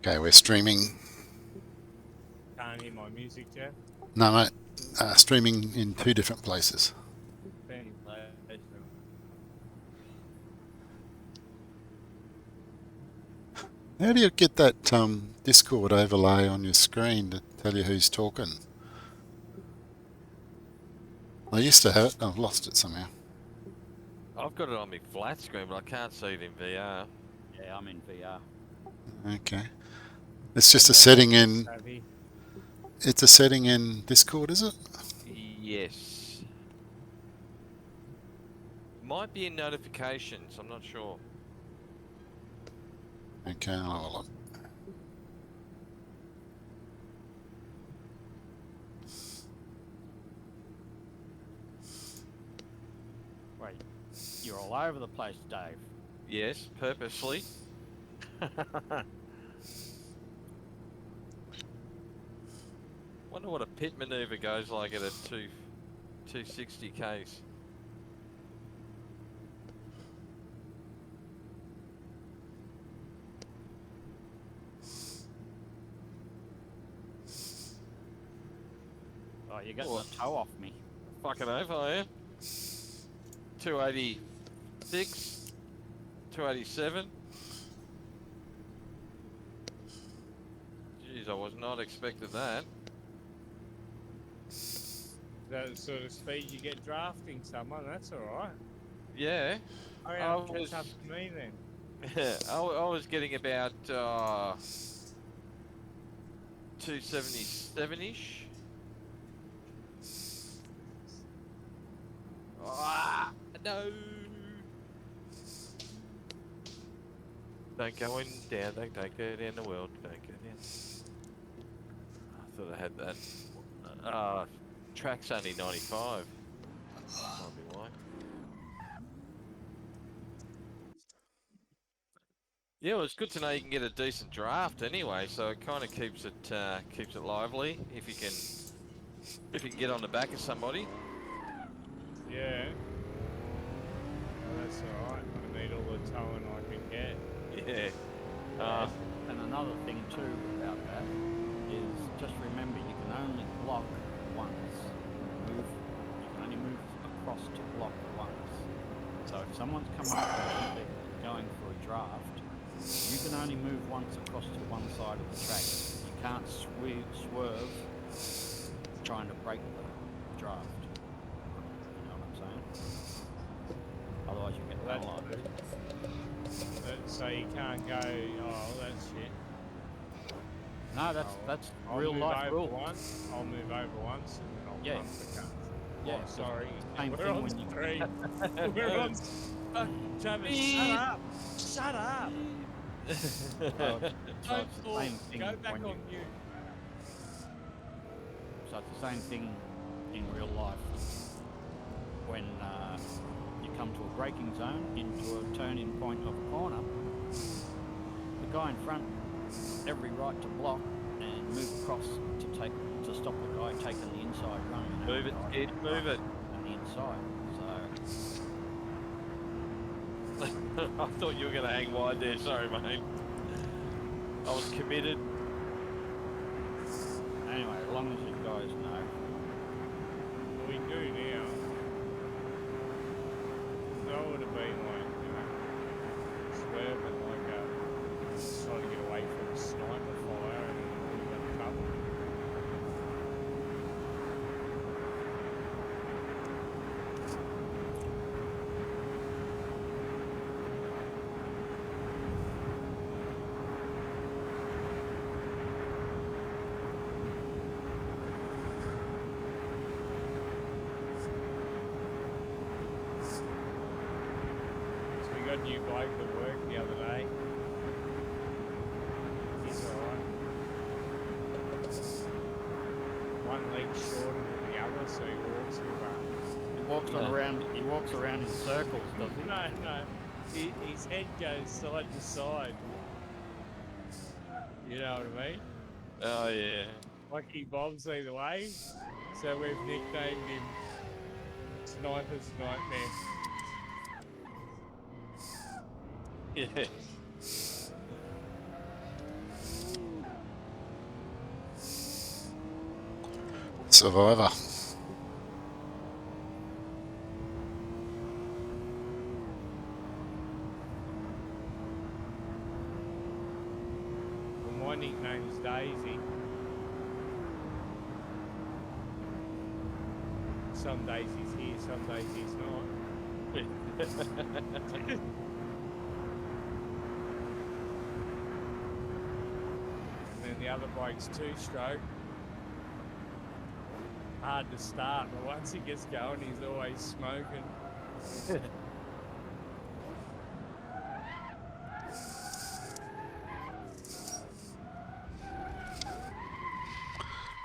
Okay, we're streaming. Can't hear my music, Jeff. No, streaming in 2 different places. Fanny plays. How do you get that Discord overlay on your screen to tell you who's talking? I used to have it. I've lost it somehow. I've got it on my flat screen, but I can't see it in VR. Yeah, I'm in VR. Okay. It's just a setting in. Savvy. It's a setting in Discord, is it? Yes. Might be in notifications, I'm not sure. Okay, I'll have a look. Wait, you're all over the place, Dave. Yes, purposely. Wonder what a pit maneuver goes like at a 260 case. Oh, you're getting the toe off me. Fucking over, are you? 286, 287. Jeez, I was not expecting that. That the sort of speed you get drafting someone, that's alright. Yeah. Oh, yeah, catch up to me then. I was getting about 277-ish. Ah, no! Don't go in down, don't go down the world, don't go down. I thought I had that. Track's only 95. Might be why. Yeah, well, it's good to know you can get a decent draft anyway, so it kind of keeps it lively if you can get on the back of somebody. Yeah. Oh, that's alright. I need all the towing I can get. Yeah. And another thing too about that is just remember you can only block once. You can only move across to block once. So if someone's come up and they're going for a draft, you can only move once across to one side of the track. You can't swerve trying to break the draft. You know what I'm saying? Otherwise you get penalised. So you can't go, oh, that's shit. No, that's I'll real move life over rule. once, I'll move over once and then I'll pump the car. Yeah, Oh, sorry. Same We're thing on when you three. We're on... Travis, shut up! Shut up! so it's the same thing Go back when on mute. So it's the same thing in real life. When you come to a braking zone into a turning point of a corner, the guy in front every right to block and move across to stop the guy taking the inside run. Move it, kid, move it. On the inside. So I thought you were going to hang wide there, sorry mate. I was committed. Anyway, as long as you guys know. We do now. That would have been like, swerving like trying to get away from sniper fire and we got covered. A new bloke at work the other day. He's alright. One leg shorter than the other, so he walks with He walks around in circles, doesn't he? No. His head goes side to side. You know what I mean? Oh yeah. Like he bobs either way. So we've nicknamed him Sniper's Nightmare. Yeah. survivor. Well, my nickname's Daisy. Some days he's here, some days he's not. And then the other bloke's two-stroke. Hard to start, but once he gets going, he's always smoking.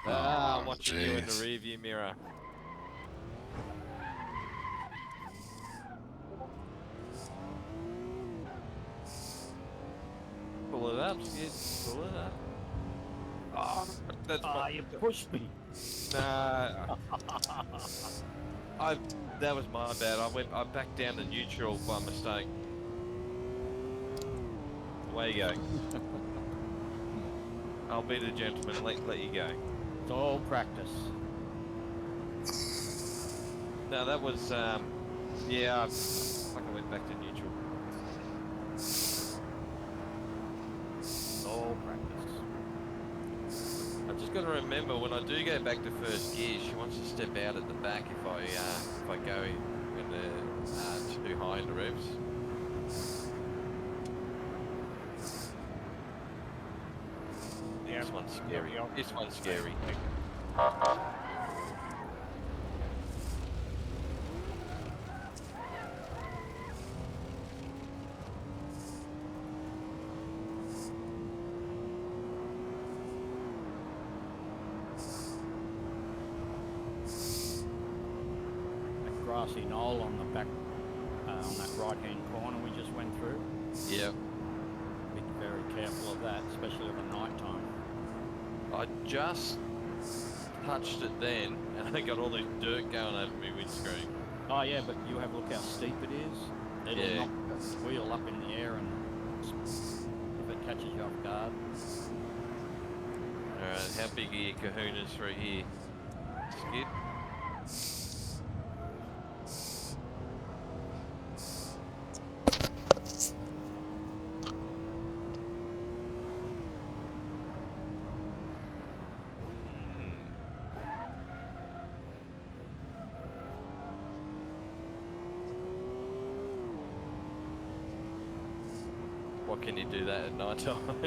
Ah, Oh, I'm watching you in the jeez. rearview mirror. Pull it up, Skid. Pull it up. Oh, that's my... You pushed me. Nah. That was my bad. I backed down to neutral by mistake. Away you go. I'll be the gentleman and let you go. It's all practice. No, that was yeah, I went back to neutral. It's all practice. I just got to remember when I do go back to first gear, she wants to step out at the back if I go when they're too high in the revs. Yeah, This one's scary. yeah. This one's scary. That grassy knoll on the back, on that right-hand corner we just went through. Yep. Be very careful of that, especially over night time. I just touched it then, and I got all this dirt going over my windscreen. Oh yeah, but you have a look how steep it is. It'll Yeah. knock the wheel up in the air, and if it catches you off guard. Alright, how big are your kahunas through here? Skid? What can you do that at night time?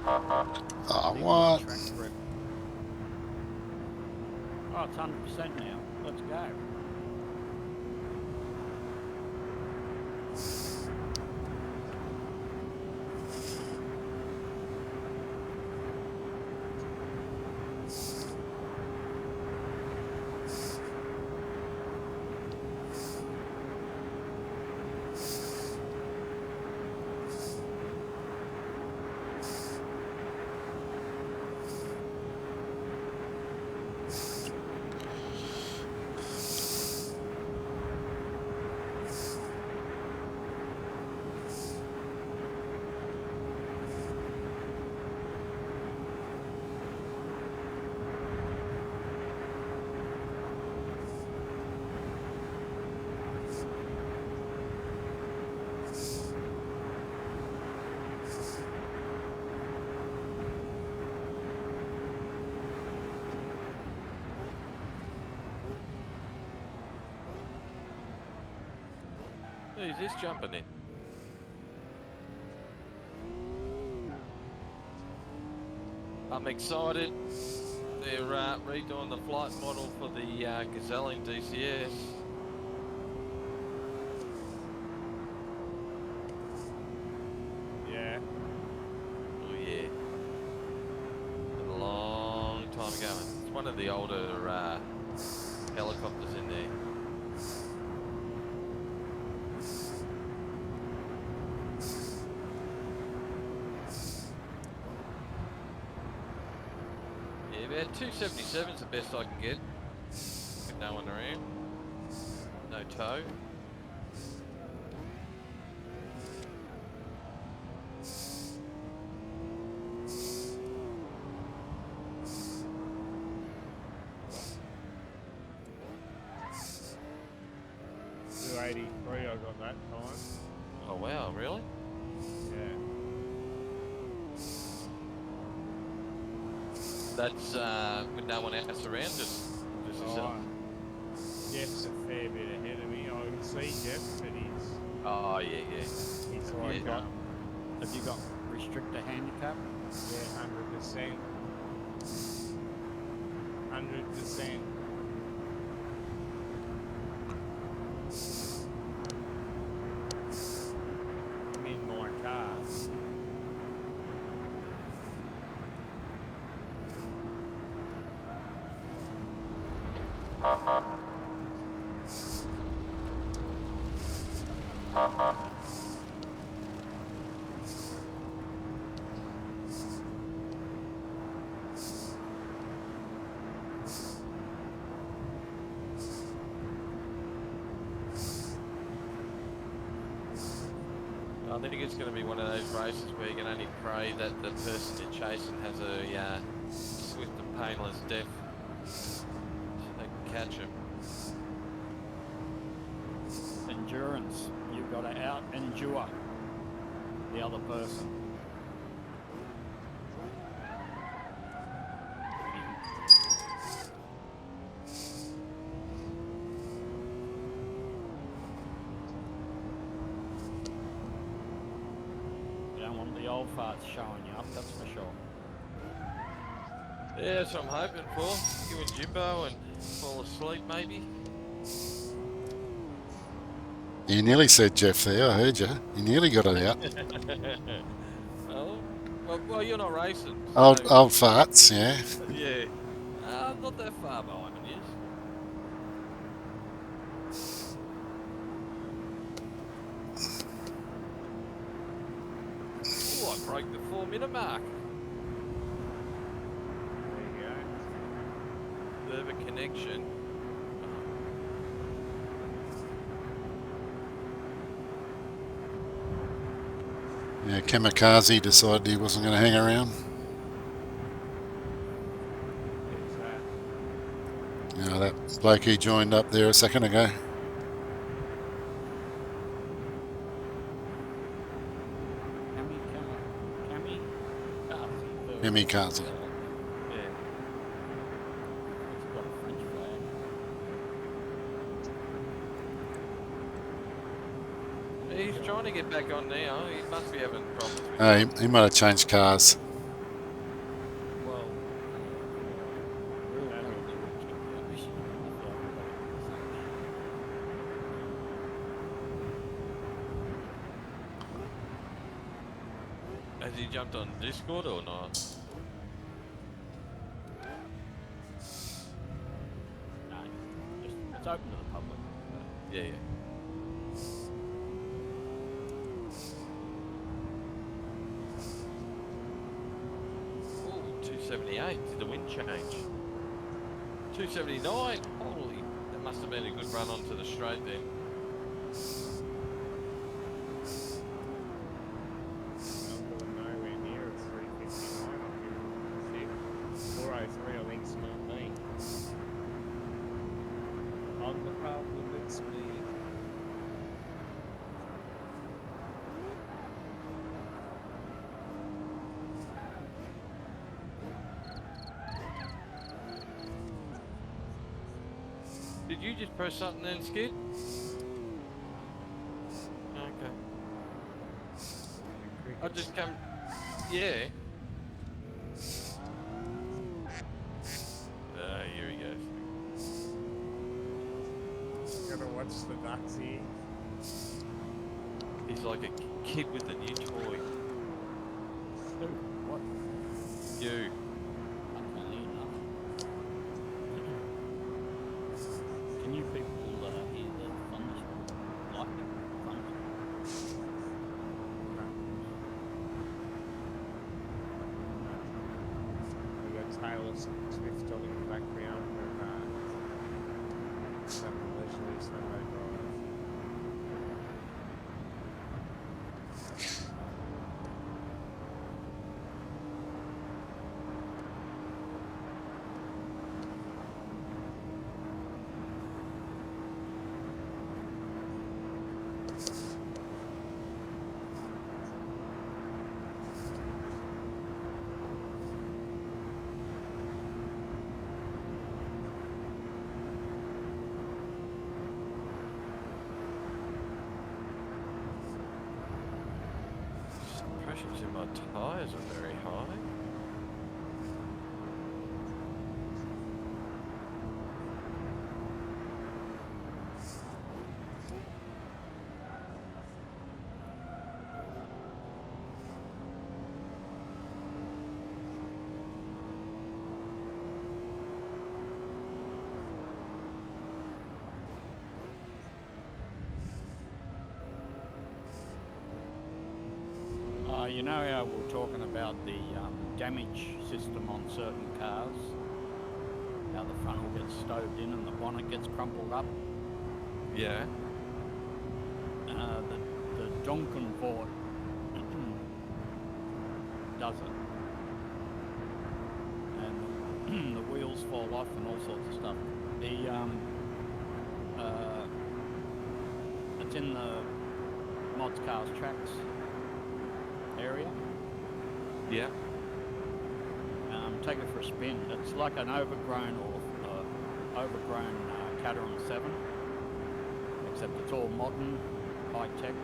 Oh, what? Track grip. Oh, it's 100% now. Let's go. Who's this jumping in? I'm excited. They're redoing the flight model for the Gazelle in DCS. Yeah. Oh yeah. Been a long time going. It's one of the older helicopters in there. Yeah, about 277's the best I can get. With no one around. No tow. 283 I got that time. Oh wow, really? Yeah. That's with no one else around, just yourself. Oh, Jeff's a fair bit ahead of me. I can see Jeff, but Oh yeah, yeah. he's Have like you got, have you got restrictor handicap? yeah, 100%. 100%. I'm in my car. I think it's going to be one of those races where you can only pray that the person you're chasing has a swift and painless death, so they can catch him. Endurance. You've got to out endure the other person. You don't want the old farts showing you up, that's for sure. Yeah, that's what I'm hoping for. You and Jimbo and fall asleep maybe. You nearly said Jeff there, I heard you. You nearly got it out. well, you're not racing. So, Old farts, yeah. yeah. I'm not that far behind on you. Oh, I broke the 4-minute mark. There you Bit of a connection. Yeah, Kamikaze decided he wasn't going to hang around. go. There's that. You know, that bloke who joined up there a second ago. Kamikaze. Yeah. It's got a French flag. He's trying to get back on now. He must be having problems with Oh, he might have changed cars. Well, real heavily restricted. Has he jumped on Discord or not? No, just, it's open to the public. Yeah, yeah. Oh, 278. Did the wind change? 279. Holy, that must have been a good run onto the straight then. I'm going nowhere near a 359. I'm here. 403, I think's not me. On the problem, it's me. Did you just press something then, Skid? Okay. I just come. Yeah. Here he goes. Gotta watch the ducks here. He's like a kid with a new toy. Who? What? You. Funnily enough. Can you people hear the thunderstorm? Lightning? Thunder? We got Taylor Swift on in the background for some leisurely Sunday drive. tyres are very high. You know how we're talking about the damage system on certain cars? How the front will get stoved in and the bonnet gets crumpled up? Yeah. The Donkenvoort does it. And the wheels fall off and all sorts of stuff. It's in the Mods Cars Tracks area. Yeah. Take it for a spin. It's like an overgrown Caterham 7, except it's all modern, high tech.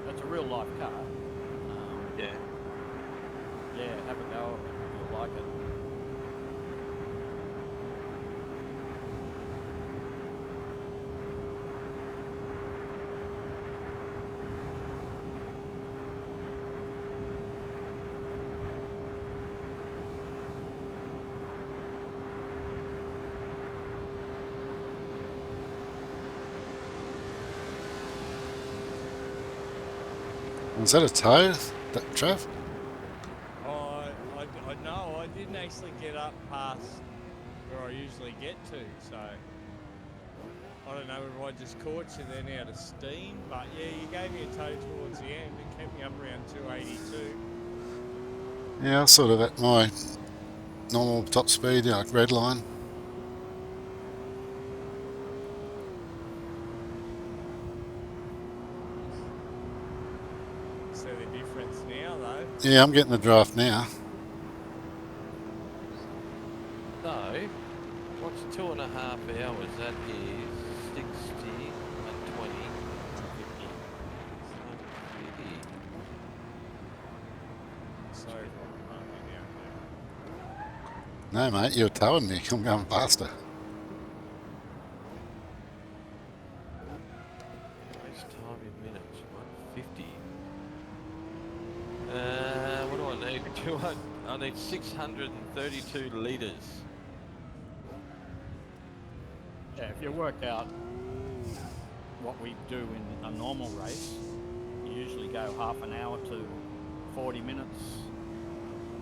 It's a real life car. Yeah. Yeah, have a go. You'll like it. Was that a tow, that Trav? I know, I didn't actually get up past where I usually get to, so I don't know if I just caught you then out of steam, but yeah, you gave me a tow towards the end. It kept me up around 282. Yeah, I was sort of at my normal top speed, like red line. So the difference now, though. Yeah, I'm getting the draft now. So, what's 2.5 hours? That is 60, 120, 150. So No, mate, you're towing me. I'm going faster. Waste time in minutes. 150. What do I need? I need 632 litres. Yeah, if you work out what we do in a normal race, you usually go half an hour to 40 minutes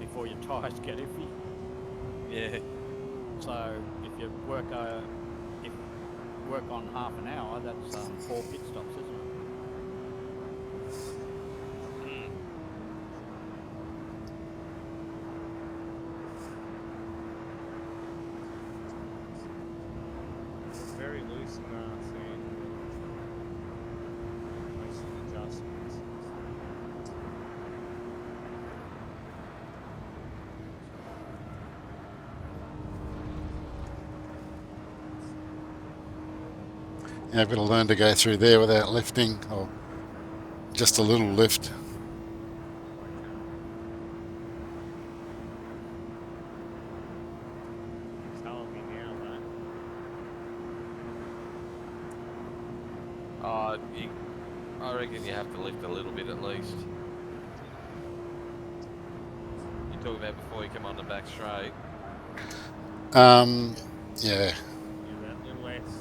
before your tyres get iffy. Yeah. So if you work on half an hour, that's 4 pit stops, isn't it? very loose in the sand. Make some adjustments. Yeah, I've got to learn to go through there without lifting, or just a little lift. Telling me now, mate. I reckon you have to lift a little bit at least. You're talking about before you come on the back straight. Yeah. Yeah, that little less.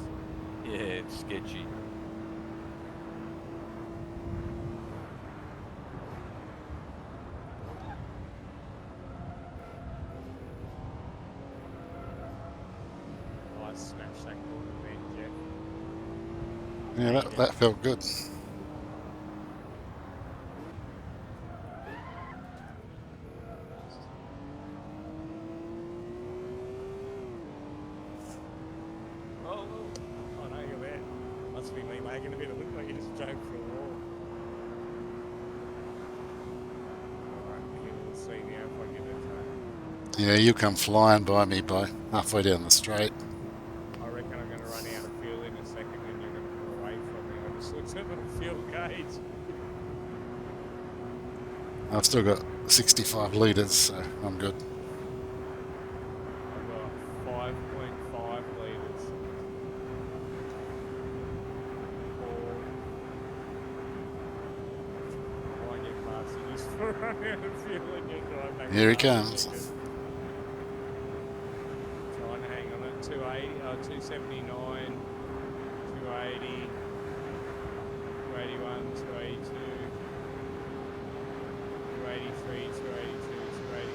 Yeah, it's sketchy. Oh, I smashed that corner then, Jeff. Yeah, that felt good. Oh no, you're there. Must be me making a bit of look like you just drove for a wall. Alright, we'll see now if I get it. Yeah, you come flying by me by halfway down the straight. I reckon I'm going to run out of fuel in a second and you're going to pull away from me. I just looked at the fuel gauge. I've still got 65 litres, so I'm good. I've got 5.5 litres. Or I get past it just for running out of fuel again. Drive back Here he past it comes. again. Trying to hang on at 280, 279, 280, 281, 282, 283, 282, 283,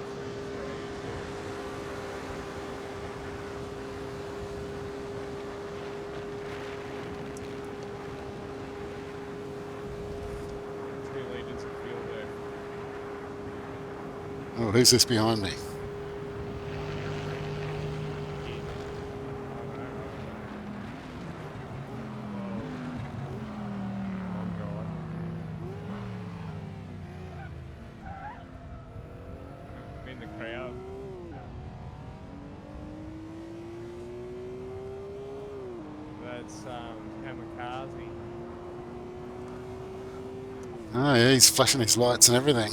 282. 2 litres of fuel there. Oh, who's this behind me? I'm in the crowd. That's Kamikaze. Oh, yeah, he's flashing his lights and everything.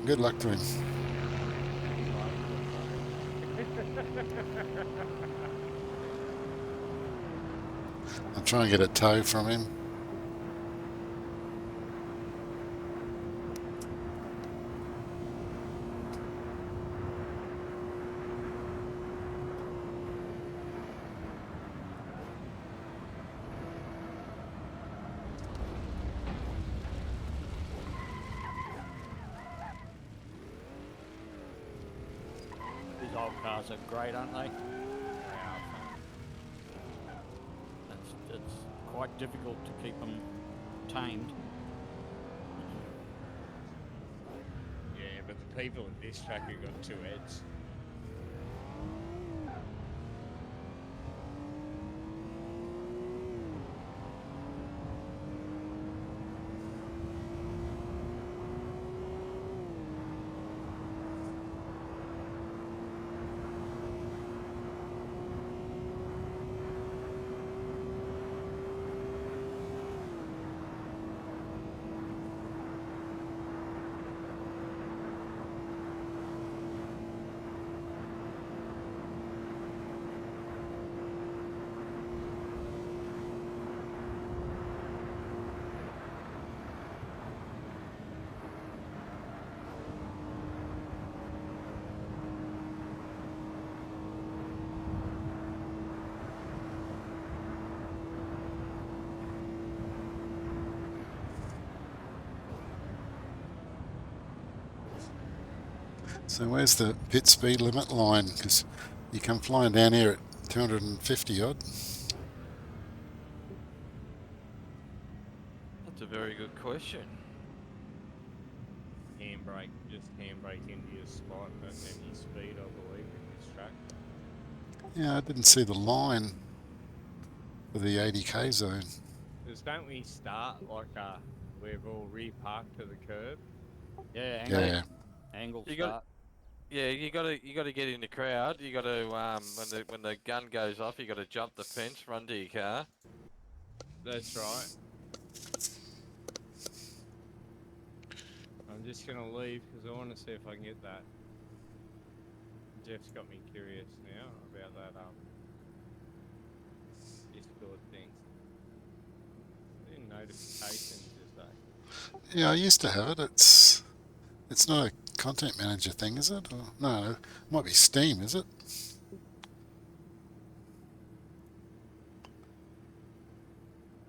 Good luck to him. I'm trying to get a tow from him. These old cars are great, aren't they? It's quite difficult to keep them tamed. Yeah, but the people in this track have got 2 heads. So where's the pit speed limit line? Because you come flying down here at 250 odd. That's a very good question. Handbrake, just handbrake into your spot at any speed, I believe, in this track. Yeah, I didn't see the line for the 80k zone. Because don't we start like we've all rear-parked to the curb? Yeah, angle, Yeah. angle You got- start. Yeah, you gotta get in the crowd. You gotta when the gun goes off, you gotta jump the fence, run to your car. That's right. I'm just going to leave because I want to see if I can get that. Jeff's got me curious now about that Discord thing. Any notifications, is that? Yeah, I used to have it. It's not a content manager thing, is it? Or, no, it might be Steam, is it?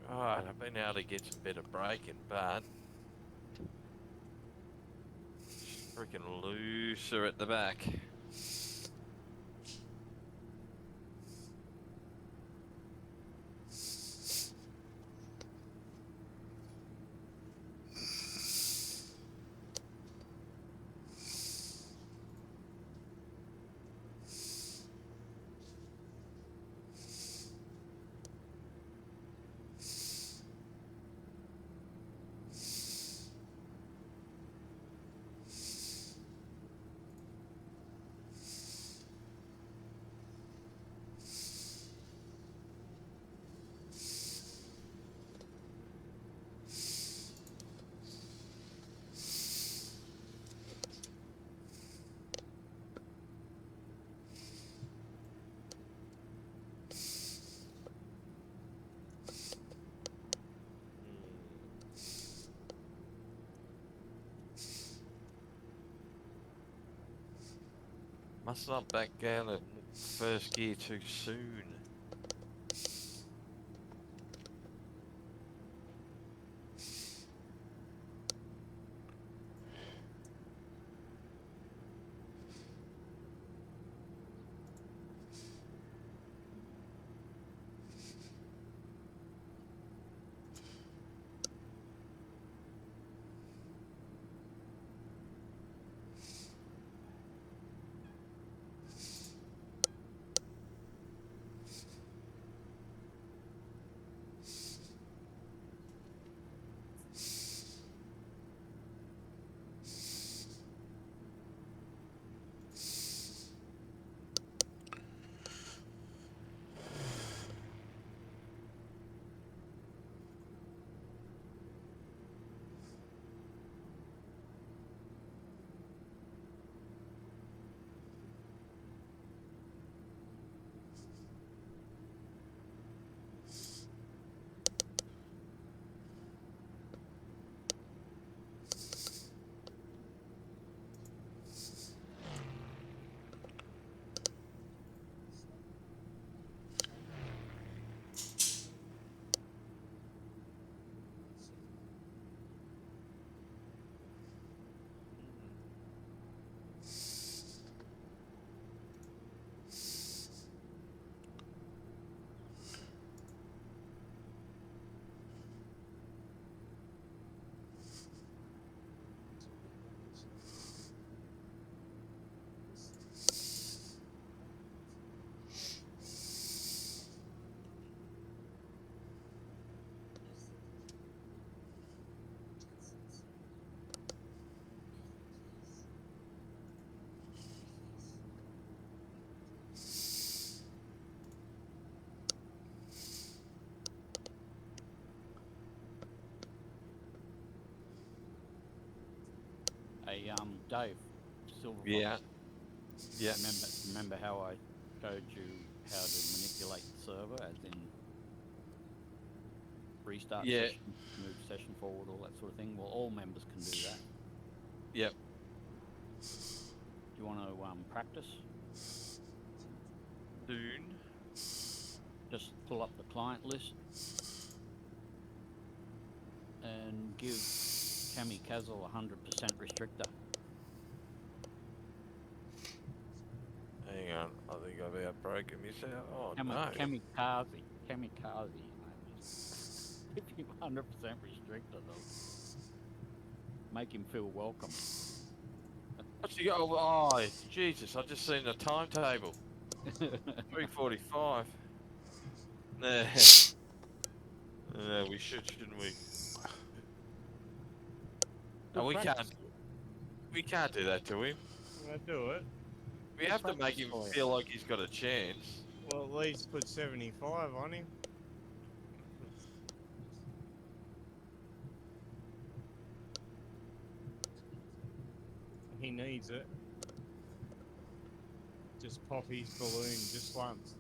Right, I've been able to get some better braking, but it's freaking looser at the back. Must not back down at first gear too soon. Hey, Dave, Silver Fox. Yeah. Yeah. Remember how I showed you how to manipulate the server, as in restart Yeah. session, move session forward, all that sort of thing? Well, all members can do that. Yep. Do you want to practice? Soon. Just pull up the client list and give Cami Castle 100% restrictor. Hang on. I think I've outbroken myself. Oh, no. Kamikaze, his name is. Give him 100% restrictor, though. Make him feel welcome. What's he got? Oh, Jesus. I've just seen the timetable. 3:45. Nah. No, we shouldn't we? No, we can't do that to him. I do it. We have to make practice him for you. feel like he's got a chance. Well, at least put 75 on him. He needs it. Just pop his balloon just once.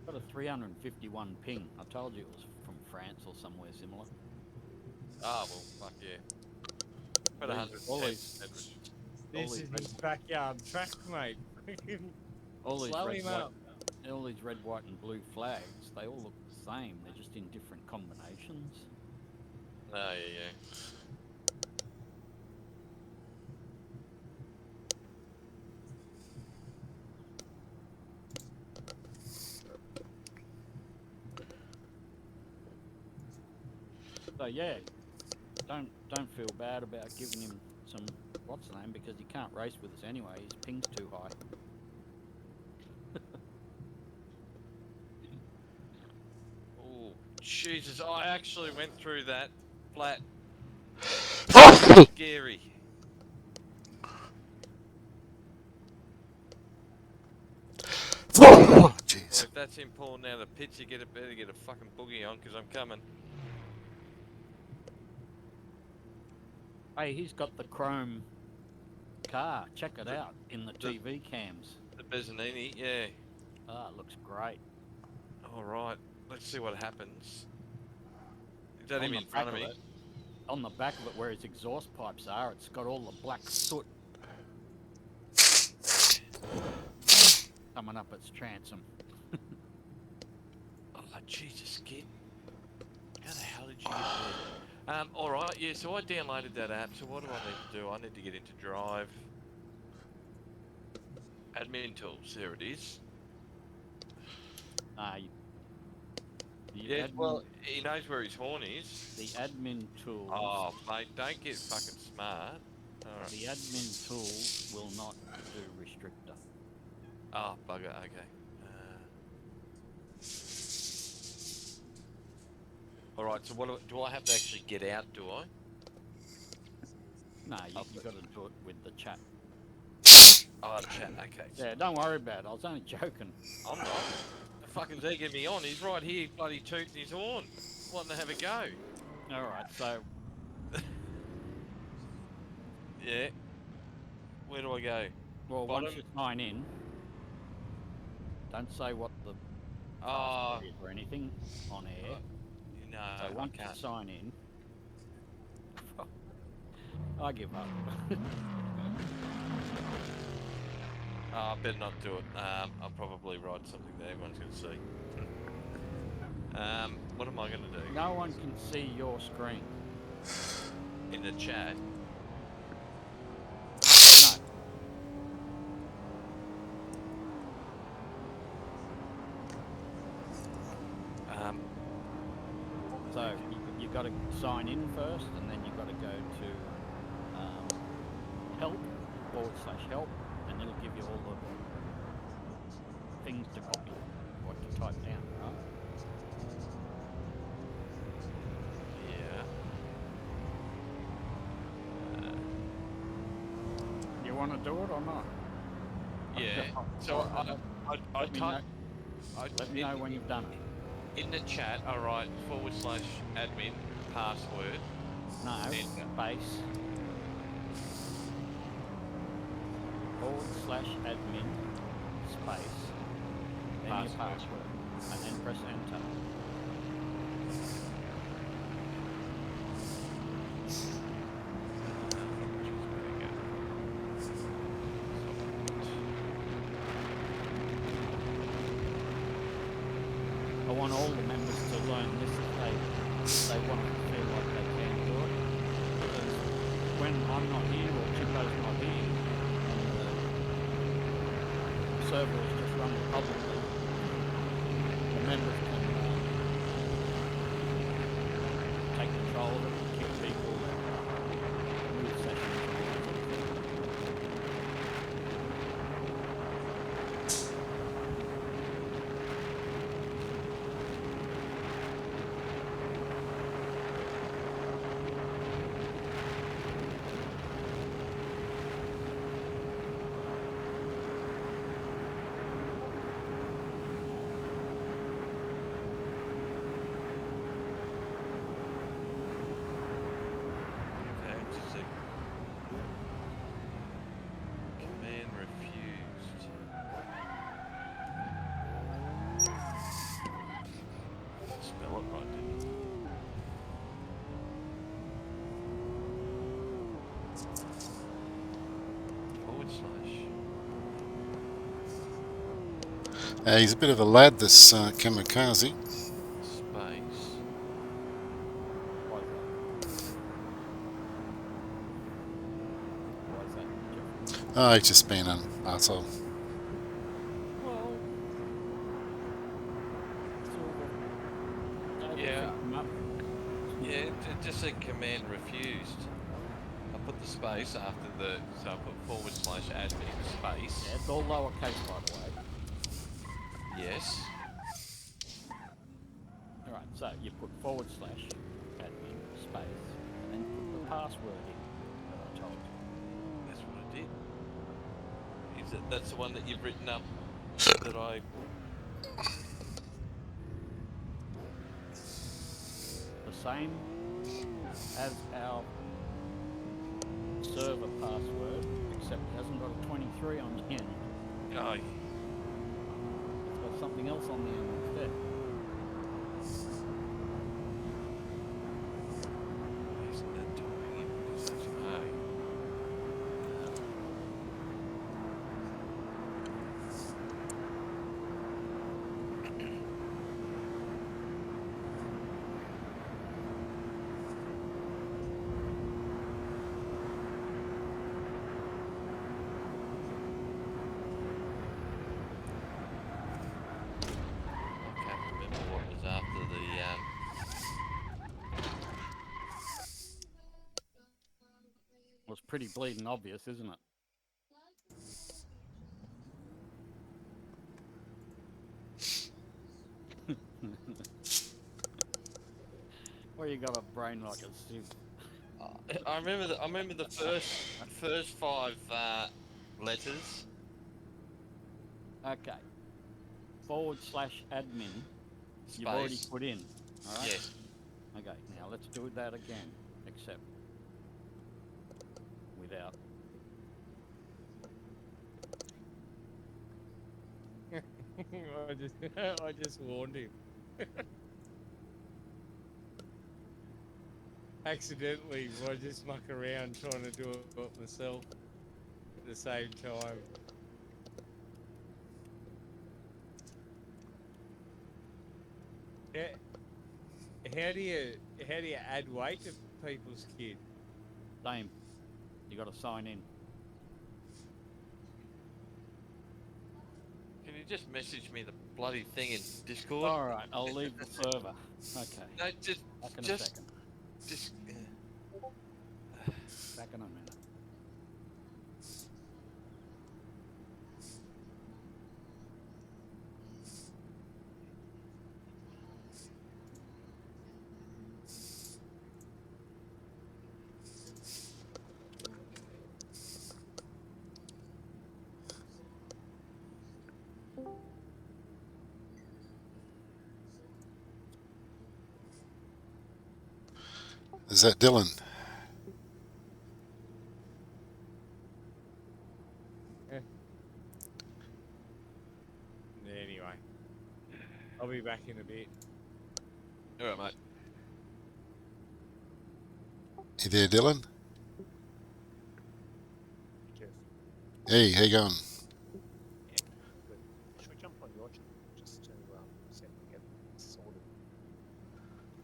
Got a 351 ping. I told you it was from France or somewhere similar. Ah, well, fuck yeah. Put All 110. these- This is his backyard track, mate. all these Slow red, him white, up. all these red, white, and blue flags, they all look the same. They're just in different combinations. Oh, yeah. So yeah, don't feel bad about giving him some what's the name, because he can't race with us anyway. His ping's too high. Oh, Jesus. I actually went through that flat. Scary. Oh, Well, jeez. if that's him pulling out a pitch, you better get a fucking boogie on, because I'm coming. Hey, he's got the chrome car. Check it out in the TV cams. The Bezzanini, yeah. Ah, it looks great. All right. Let's see what happens. Is that On him the in front of back me? it, on the back of it, where his exhaust pipes are, it's got all the black soot coming up its transom. Oh, Jesus, kid. How the hell did you get there? All right, yeah, so I downloaded that app. So what do I need to do? I need to get into Drive. Admin tools, there it is. The Yeah, admin, well, he knows where his horn is. the admin tools. Oh, mate, don't get fucking smart. All right. The admin tools will not do restrictor. Oh, bugger, okay. All right, so what do I have to actually get out, do I? No, you got to do it with the chat. Oh, chat, okay. Yeah, don't worry about it. I was only joking. I'm not. The fucking's egging me on. He's right here, bloody tooting his horn. Wanting to have a go. All right, so Yeah. Where do I go? well, Bottom? once you sign in, don't say what the Oh, password is or anything on air. no, So I once you can't. sign in, I give up. Oh, I better not do it. I'll probably write something there. Everyone's going to see. What am I going to do? No one can see your screen. In the chat? No. So you got to sign in first, and then you've got to go to help/help, and it'll give you all the things to copy, what to type down, right? Yeah. You want to do it or not? Yeah. So I Let me type. Let me know when you've done it. In the chat, I write /admin password. No, Enter. space /admin space, then your password, and then press enter. I want all the members to learn this if they want to feel like they can do it. Because when I'm not here or Chippo's not here, and the server is just running publicly, the members can take control of it, kick people, and move sessions and all that sort of thing. Okay, just a sec. Command refused. Spell it right, didn't you? / He's a bit of a lad, this kamikaze. space. Why is that? Jeff? Oh, he's just being an asshole. Well, Yeah. pick them up. Yeah, it just said command refused. I put the space after the, so I put /admin space. Yeah, it's all lowercase, by the way. Yes. Alright, so you put /admin space, and then put the password in that I told you. That's what I did. Is it, that's the one that you've written up that I... The same as our server password, except it hasn't got a 23 on the end. Oh, It's got something else on the end instead. pretty bleeding obvious, isn't it? Or you got a brain like a sieve. I remember the first five letters. Okay. /admin. You've already Space. put in. All right. Yes. Okay. Now let's do that again, except without. I just warned him. Accidentally, I just muck around trying to do it myself at the same time. Yeah. How do you add weight to people's kid? Same. You got to sign in. Can you just message me the bloody thing in Discord? All right. I'll leave the server. Okay. No, just Back in a just second. just. Back in a minute. Is that Dylan? Anyway, I'll be back in a bit. All right, mate. You there, Dylan? Jeff, Hey, how you going? yeah, good. Should we jump on your channel just to see if we get this sorted?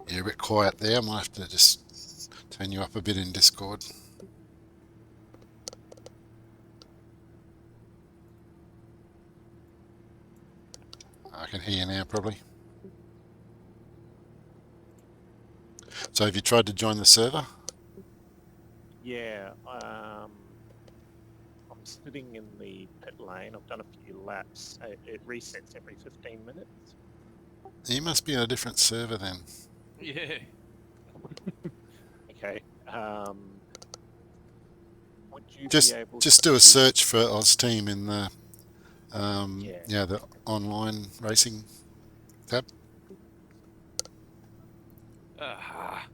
You're a bit quiet there. I might have to just turn you up a bit in Discord. I can hear you now, probably. So have you tried to join the server? Yeah, I'm sitting in the pit lane. I've done a few laps. It resets every 15 minutes. You must be in a different server then. Yeah. Okay. Would you Just be able just do to a search for Austeam in the Yeah. the online racing tab. Ah,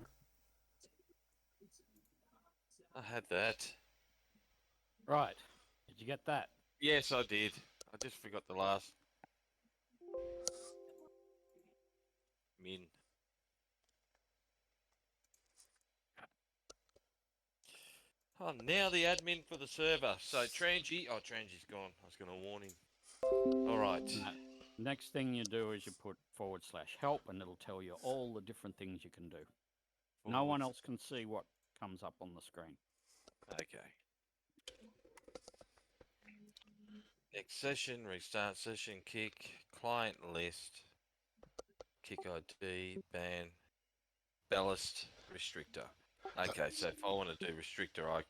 I had that. Right. Did you get that? Yes, I did. I just forgot the last. Min. Oh, now the admin for the server. So Trangy. Oh, Trangy's gone. I was going to warn him. All right. No. Next thing you do is you put /help, and it'll tell you all the different things you can do. No one else can see what comes up on the screen. Okay. Next session, restart session, kick, client list, kick ID, ban, ballast, restrictor. Okay, so if I want to do restrictor, I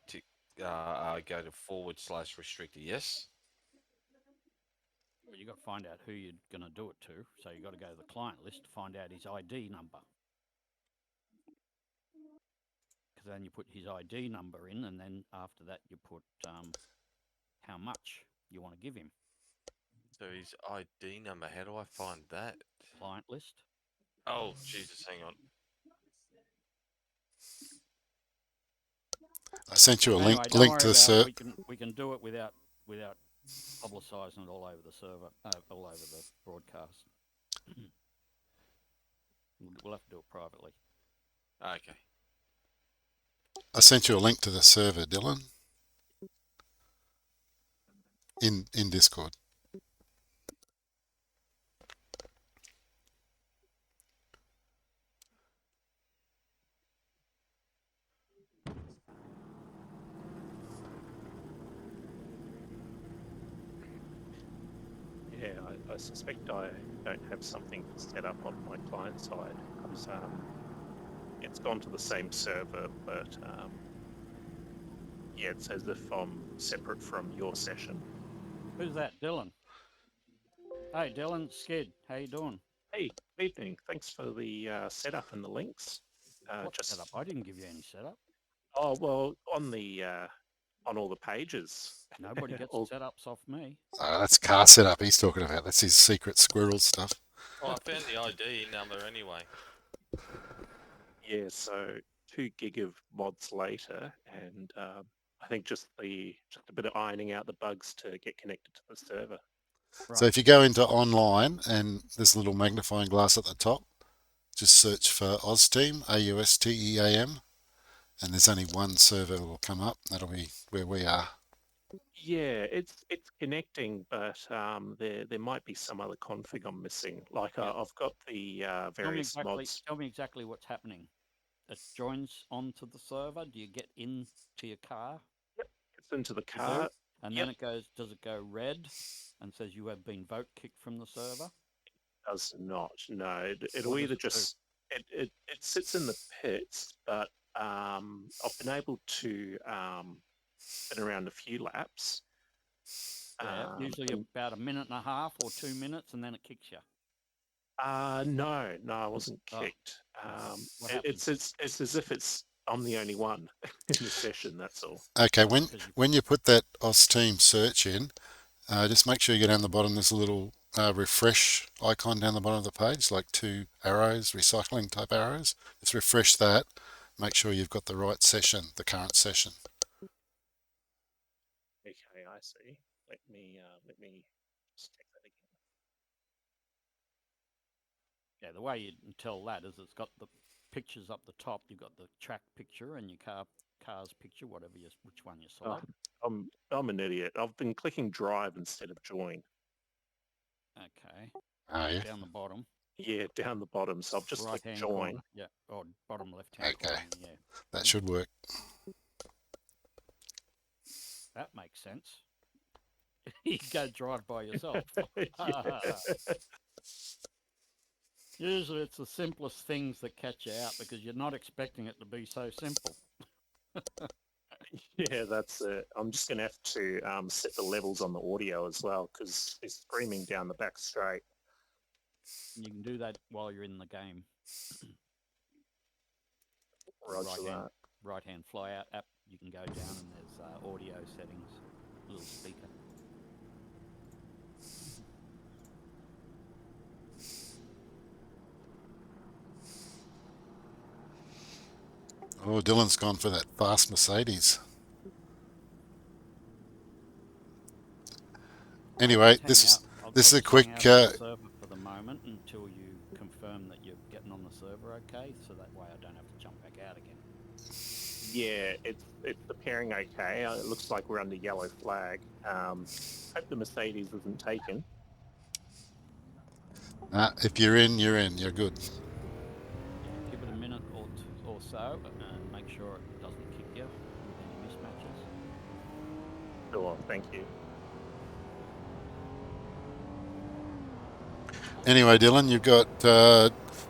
go to /restrictor, yes? Well, you got to find out who you're going to do it to. So you got to go to the client list to find out his ID number. Because then you put his ID number in, and then after that you put how much you want to give him. So his ID number, how do I find that? Client list. Oh, Jesus, hang on. I sent you a Anyway, link don't worry to the about server. it. We can do it without publicising it all over the server, all over the broadcast. We'll have to do it privately. Okay. I sent you a link to the server, Dylan. In Discord. Yeah, I suspect I don't have something set up on my client side because it's gone to the same server, but Yeah, it's as if I'm separate from your session. Who's that? Dylan. Hey, Dylan. Skid. How you doing? Hey, evening. Thanks for the setup and the links. What setup? I didn't give you any setup. Oh well, on the on all the pages. Nobody gets all, setups off me. That's car setup he's talking about. That's his secret squirrel stuff. Oh, I found the ID number anyway. yeah, so 2 gig of mods later, and I think just a bit of ironing out the bugs to get connected to the server. Right. So if you go into online and there's a little magnifying glass at the top, just search for Austeam, Austeam, and there's only one server that will come up. That'll be where we are. Yeah, it's connecting, but there might be some other config I'm missing. Like Yeah. I've got the various mods. Tell me exactly what's happening. It joins onto the server. Do you get into your car? It's into the You car. do? And Yep. then it goes. Does it go red and says you have been vote kicked from the server? Does not. No, it'll What does either it do? just it sits in the pits, but I've been able to spin around a few laps. Yeah, usually and- about a minute and a half or 2 minutes, and then it kicks you. no, I wasn't Oh. kicked. What It's as if I'm the only one in the session. That's all. Okay, Because when you put that Austeam search in, just make sure you go down the bottom. There's a little refresh icon down the bottom of the page, like 2 arrows, recycling type arrows. Just refresh that. Make sure you've got the right session, the current session. Okay, I see. Let me just check that again. Yeah, the way you can tell that is it's got the pictures up the top. You've got the track picture and your car's picture, which one you select. I'm an idiot. I've been clicking drive instead of join. Okay. Oh, yeah. Down the bottom. Yeah, down the bottom. So I've just clicked Right-hand join. corner. Yeah. Or bottom left-hand Okay. corner. Yeah. That should work. That makes sense. You go drive by yourself. Usually it's the simplest things that catch you out because you're not expecting it to be so simple. Yeah, that's it. I'm just going to have to set the levels on the audio as well because it's screaming down the back straight. You can do that while you're in the game. Roger that. Right-hand fly-out app, you can go down and there's audio settings, little speaker. Oh, Dylan's gone for that fast Mercedes. Anyway, this is a quick. Server for the moment until you confirm that you're getting on the server, okay? So that way I don't have to jump back out again. Yeah, it's appearing okay. It looks like we're under yellow flag. Hope the Mercedes isn't taken. If you're in, you're in. You're good. Yeah, give it a minute or so and make sure it doesn't kick you with any mismatches. Sure, thank you. Anyway, Dylan, you've got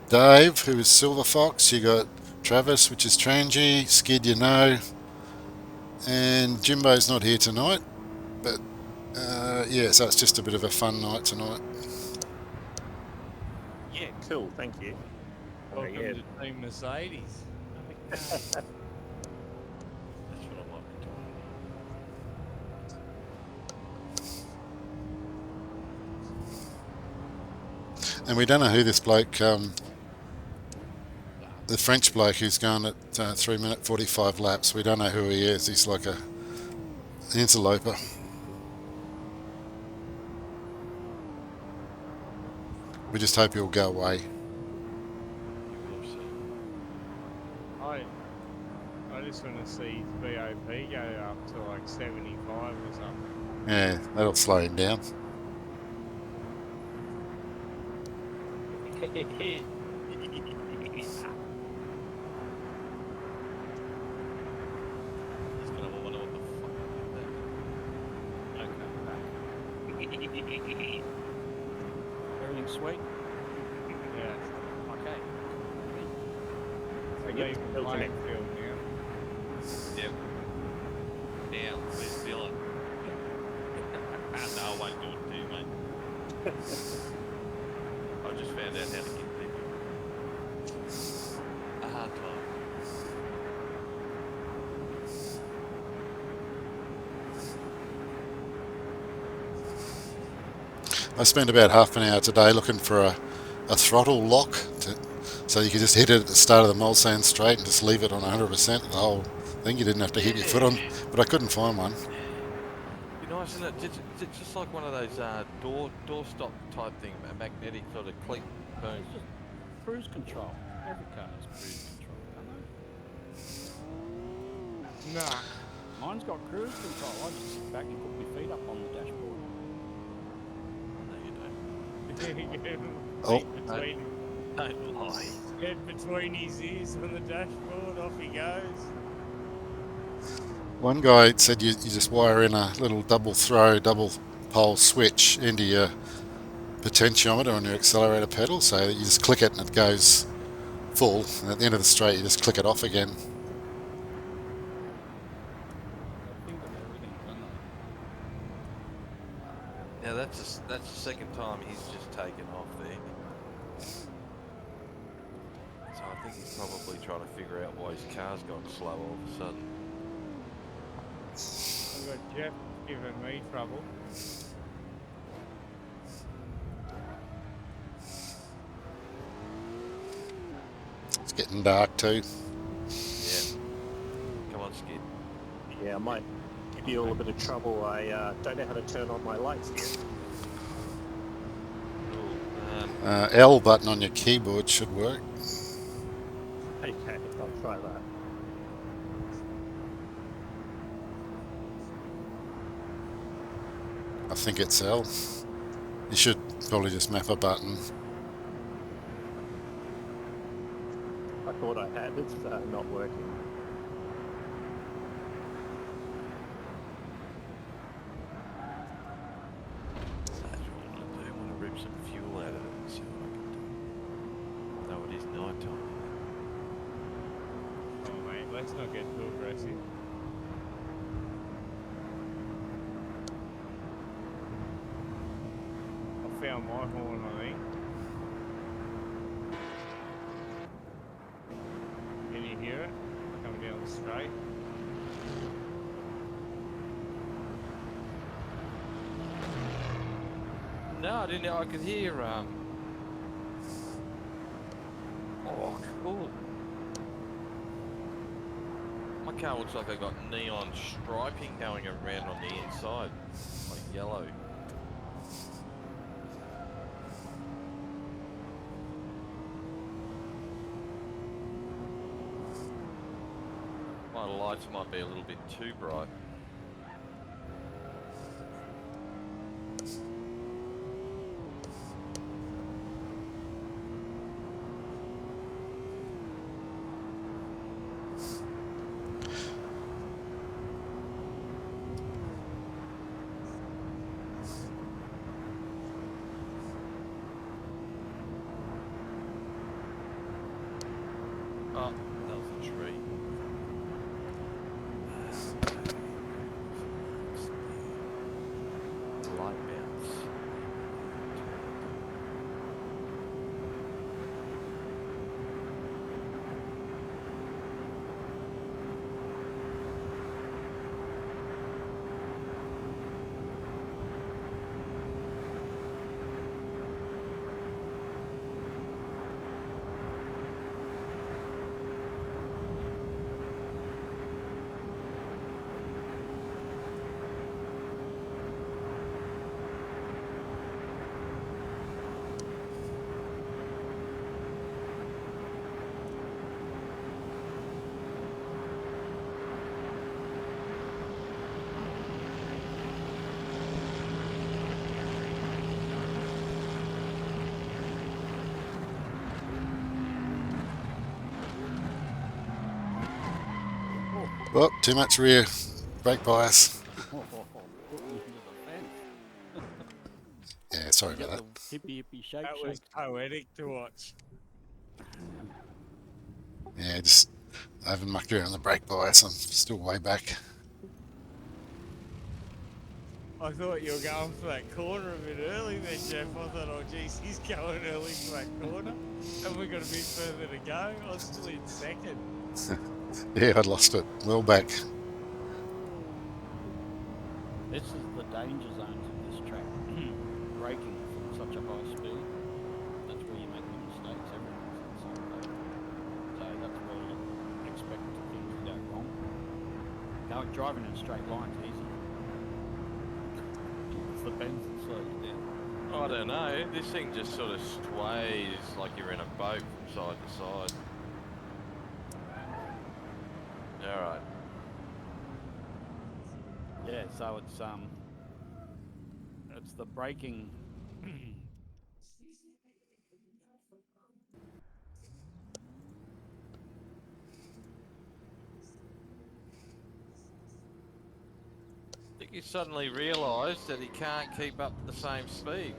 Dave, who is Silver Fox. You got Travis, which is Trangy. Skid, you know. And Jimbo's not here tonight. But yeah, so it's just a bit of a fun night tonight. Yeah, cool. Thank you. Welcome yeah. to Team Mercedes. That's what I might be doing. And we don't know who this bloke, the French bloke who's going at 3 minute 45 laps. We don't know who he is. He's like an interloper. We just hope he'll go away. You will see. I just want to see his BOP go up to like 75 or something. Yeah, that'll slow him down. He's gonna wonder what the fuck Everything sweet? Yeah. Okay. It's a Yep, even still playing connected. field now. Yep. won't do it to you, mate. I just found out how to give people a hard time. I spent about half an hour today looking for a throttle lock so you could just hit it at the start of the mole sand straight and just leave it on 100% the whole thing. You didn't have to hit your foot on, but I couldn't find one. Be nice, isn't it? Just like one of those door stop type thing, a magnetic sort of click, boom. It's just cruise control. Every car has cruise control, don't they? Nah. Mine's got cruise control. I just sit back and put my feet up on the dashboard. No, you don't. Oh. Don't lie. Head between his ears on the dashboard, off he goes. One guy said you just wire in a little double pole switch into your potentiometer on your accelerator pedal, so you just click it and it goes full, and at the end of the straight you just click it off again. They think of everything, don't they? Now that's the second time he's just taken off there. So I think he's probably trying to figure out why his car's gone slow all of a sudden. I've got Jeff giving me trouble. It's getting dark too. Yeah. Come on, Skid. Yeah, I might give you all a bit of trouble. I don't know how to turn on my lights yet. Ooh, L button on your keyboard should work. Okay, I'll try that. I think it's L. You should probably just map a button. I thought I had. It's not working. that's what I want to do. I want to rip some fuel out of it and see what I can do. No, it is night time. Oh mate, let's not get too aggressive. I found my horn, I think. Can you hear it? Coming down the straight. No, I didn't know I could hear. Oh, cool. My car looks like I got neon striping going around on the inside, like yellow. My lights might be a little bit too bright. Oh, that was a tree. Light bounce. Oh, too much rear brake bias. Put me into the fence. Yeah, sorry You about got that. the hippie shake That was shake. poetic to watch. Yeah, just I haven't mucked around the brake bias. I'm still way back. I thought you were going for that corner a bit early there, Jeff. I thought, oh, geez, he's going early for that corner. And we've got a bit further to go. I was still in second. Yeah, I lost it. Well back. This is the danger zones of this track. Braking from such a high speed, that's where you make the mistakes. Everyone's at the same level. So that's where you expect things to go wrong. Driving in a straight line's easy. It's the bends that slow you down. I don't know. This thing just sort of sways like you're in a boat from side to side. All right. Yeah, so it's the braking. I think he suddenly realised that he can't keep up the same speed.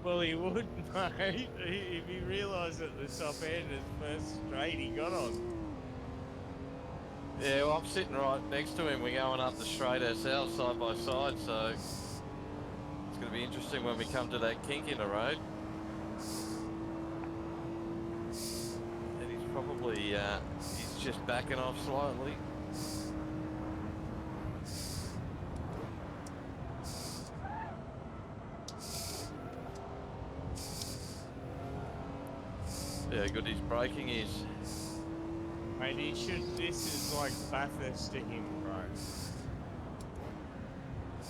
Well, he would, mate. If he realised at the top end, his first straight he got on. Yeah, well, I'm sitting right next to him. We're going up the straight ourselves side by side, so it's going to be interesting when we come to that kink in the road. And he's probably, he's just backing off slightly. Yeah, good his braking is. Mate, he should. This is like Bathurst to him, bro.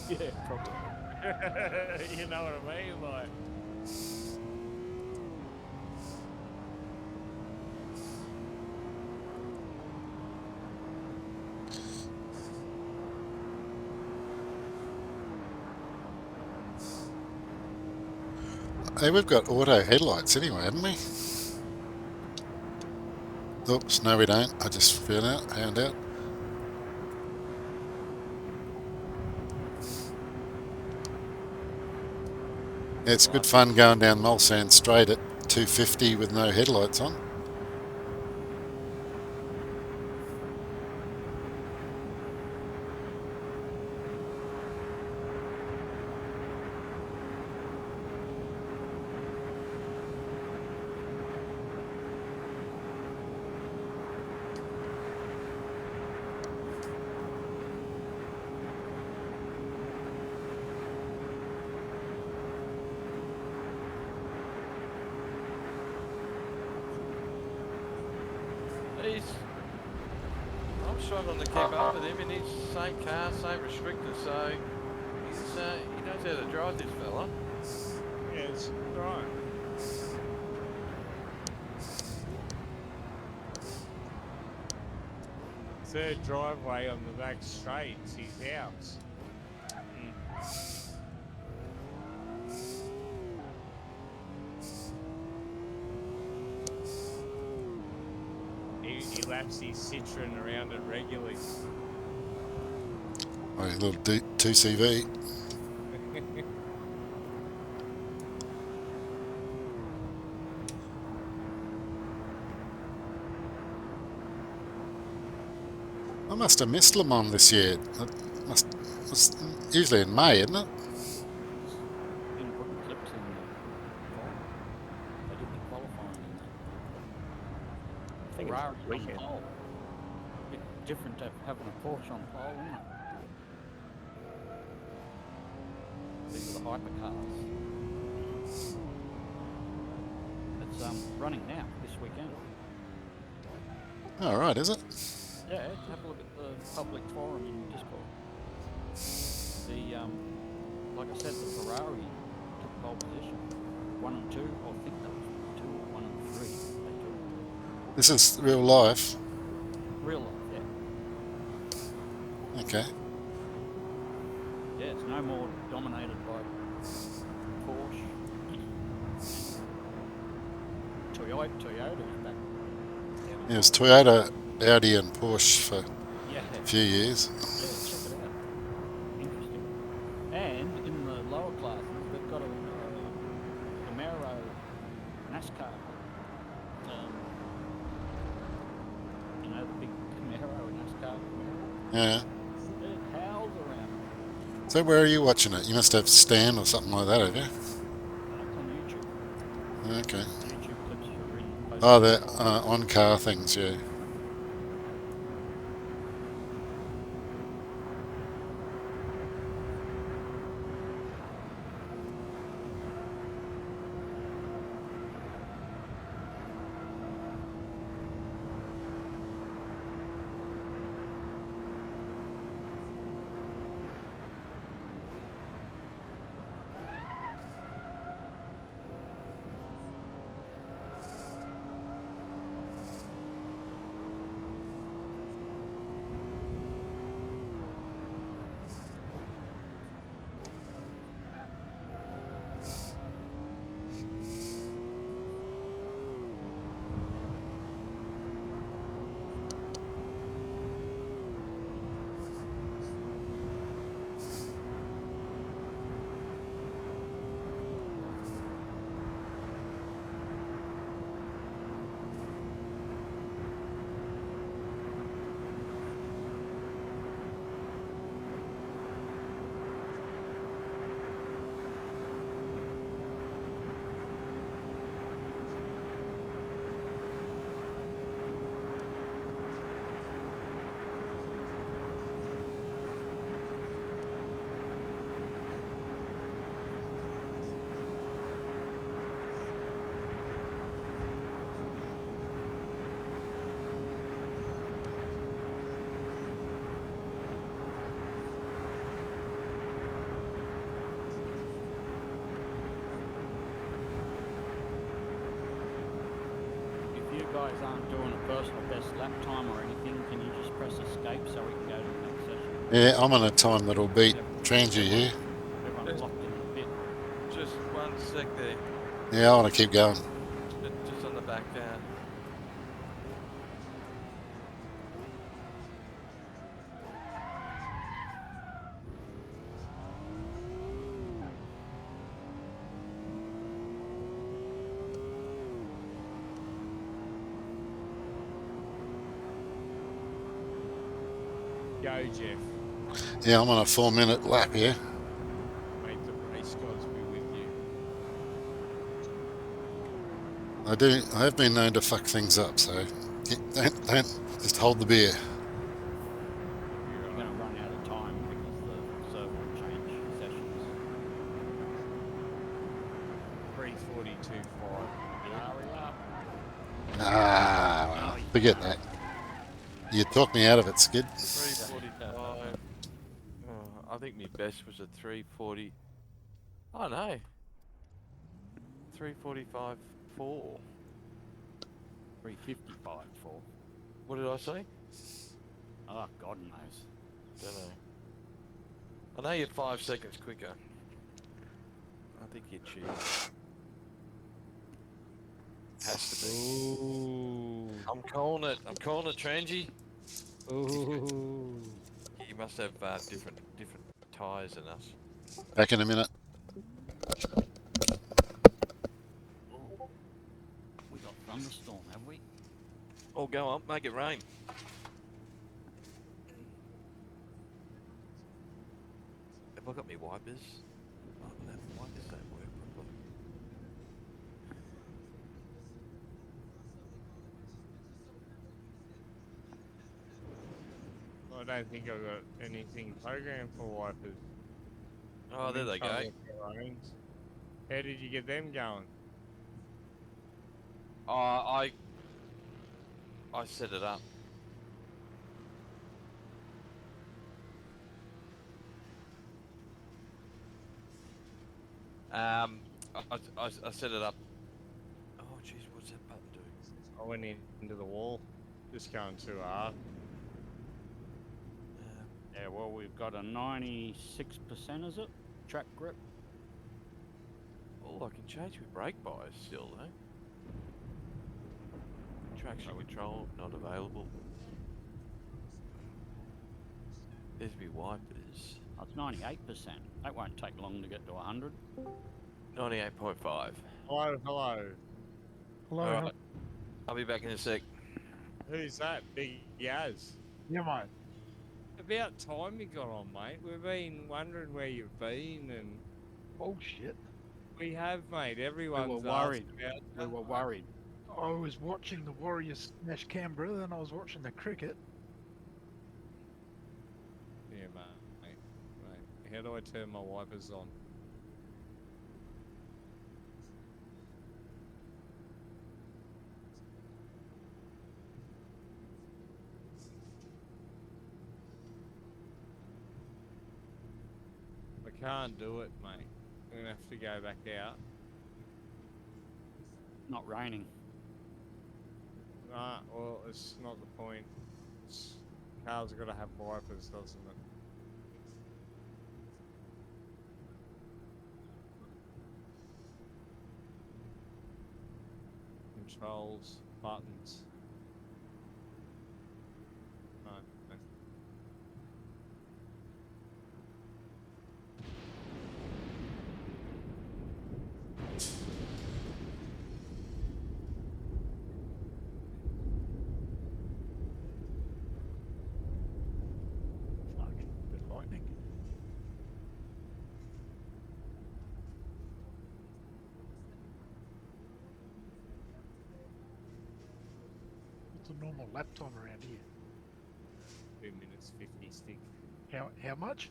Yeah, probably. You know what I mean? Like, Hey, we've got auto headlights anyway, haven't we? Oops, no we don't. I just found out. Yeah, it's good fun going down Mulsanne Straight at 250 with no headlights on. I'm struggling to keep up with him, and he's the same car, same restrictor, so he knows how to drive, this fella. yeah, it's right. Third driveway on the back straight, it's his house. He laps his Citroen around it regularly. Oh, a little 2CV. I must have missed Le Mans this year. It's usually in May, isn't it? Didn't put the clips in the qualifying. They did the qualifying in that. I think it's Ferrari this on weekend. pole. Bit different to having a Porsche on pole, isn't it? These are the hypercars. It's running now this weekend. All right, is it? Yeah, have a look at the public forum in Discord. The like I said, the Ferrari took pole position. 1 and 2, I think that was 2 or 1 and 3. They took This is real life. real life, yeah. Okay. Yeah, it's no more dominated by Porsche. Toyota's back. It was Toyota, Audi, and Porsche for Yeah, a few years. check it out. Interesting. And in the lower classes, they've got a Camaro NASCAR. You know, the big Camaro NASCAR Camaro? Yeah. It howls around So where are you watching it? You must have Stan or something like that, have you? It's on YouTube. Okay. YouTube clips are in post. Oh, the on-car things, yeah. If you guys aren't doing a personal best lap time or anything, can you just press escape so we can go to the next session? Yeah, I'm on a time that'll beat Trangy here. Everyone's locked in the pit. Just 1 sec there. Yeah, I want to keep going. Just on the back. Go, Jeff. Yeah, I'm on a 4-minute lap here. Make the race gods be with you. I have been known to fuck things up, so don't just hold the beer. You're going to run out of time because the server will change sessions. 3:42.5. Hurry up. Ah, well, forget that. You talked me out of it, Skid. 3:45. I think my best was at 3:40. Oh no. 3:45.4. 3:55 for. What did I say? Oh, God knows. Don't know. I know you're 5 seconds quicker. I think you're cheating. Has to be. Ooh. I'm calling it. I'm calling it, Trangy. Ooh. You must have different tyres than us. Back in a minute. Oh, we got thunderstorm, have we? Oh, go on, make it rain. Have I got my wipers? Oh, no, wipers don't work properly. I don't think I've got anything programmed for wipers. Oh, there they go. How did you get them going? I set it up. I set it up. Oh, jeez, what's that button do? I went into the wall, just going too hard. Yeah, well, we've got a 96%, is it? Track grip. Oh, I can change my brake bias still, though. Traction control not available. There's me wipers. That's 98%. That won't take long to get to 100. 98.5. Hello, hello. Hello, All right. I'll be back in a sec. Who's that? Big Yaz. yeah, mate. about time you got on, mate. We've been wondering where you've been, and Bullshit. we have, mate. We Everyone's were asked worried. about We you. were worried. I was watching the Warriors smash Canberra, then I was watching the cricket. Yeah, mate. How do I turn my wipers on? I can't do it, mate. I'm gonna have to go back out. Not raining. Nah, well, it's not the point. Car's got to have wipers, doesn't it? Controls, buttons. No. Fuck, bit of lightning. What's the normal lap time around here? 2 minutes 56. How much?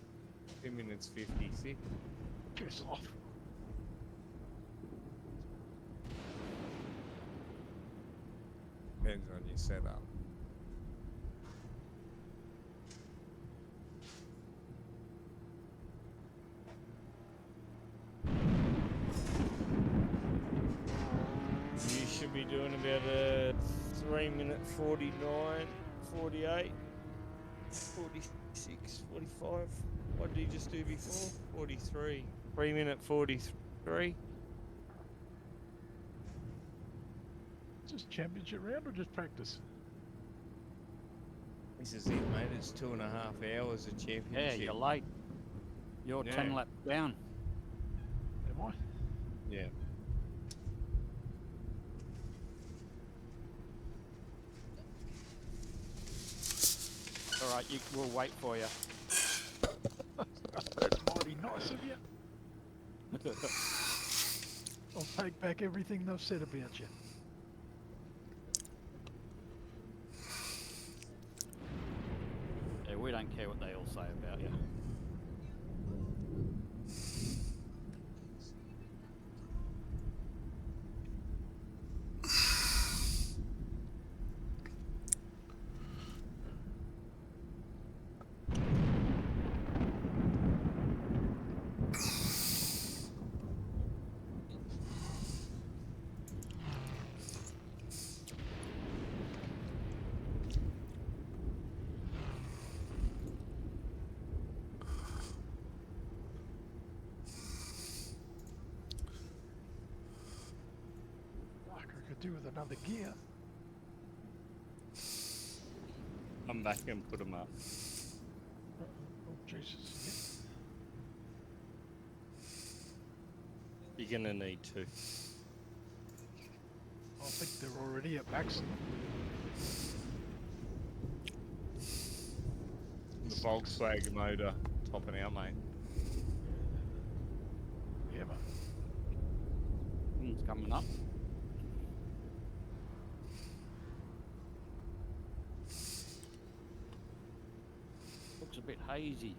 2 minutes 56. Piss off. Depends on your setup. You should be doing about a 3 minute 49, 48, 46, 45. What did you just do before? 43. 3 minute 43. Just championship round or just practice? This is it, mate. It's 2.5 hours of championship. Yeah, you're late. You're 10 Yeah. laps down. Am I? Yeah. All right, we'll wait for you. That's mighty nice of you. I'll take back everything they've said about you. Yeah, we don't care what they all say about you. Fuck, I could do with another gear. Come back and put them up. Oh, Jesus. You're going to need to. I think they're already at maximum. The Volkswagen motor topping out, mate. Yeah, mate. It's coming up. Looks a bit hazy.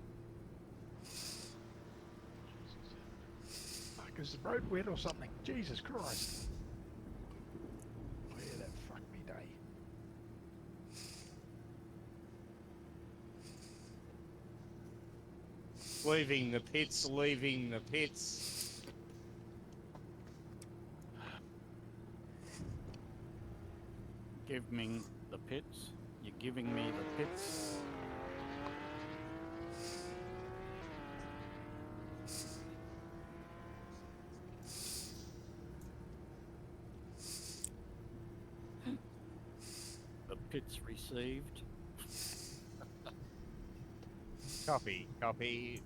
Fuck, is the road wet or something? Jesus Christ. Oh yeah, that fucked me day. Leaving the pits, leaving the pits. Give me the pits. You're giving me the pits. The pits received. Copy, copy.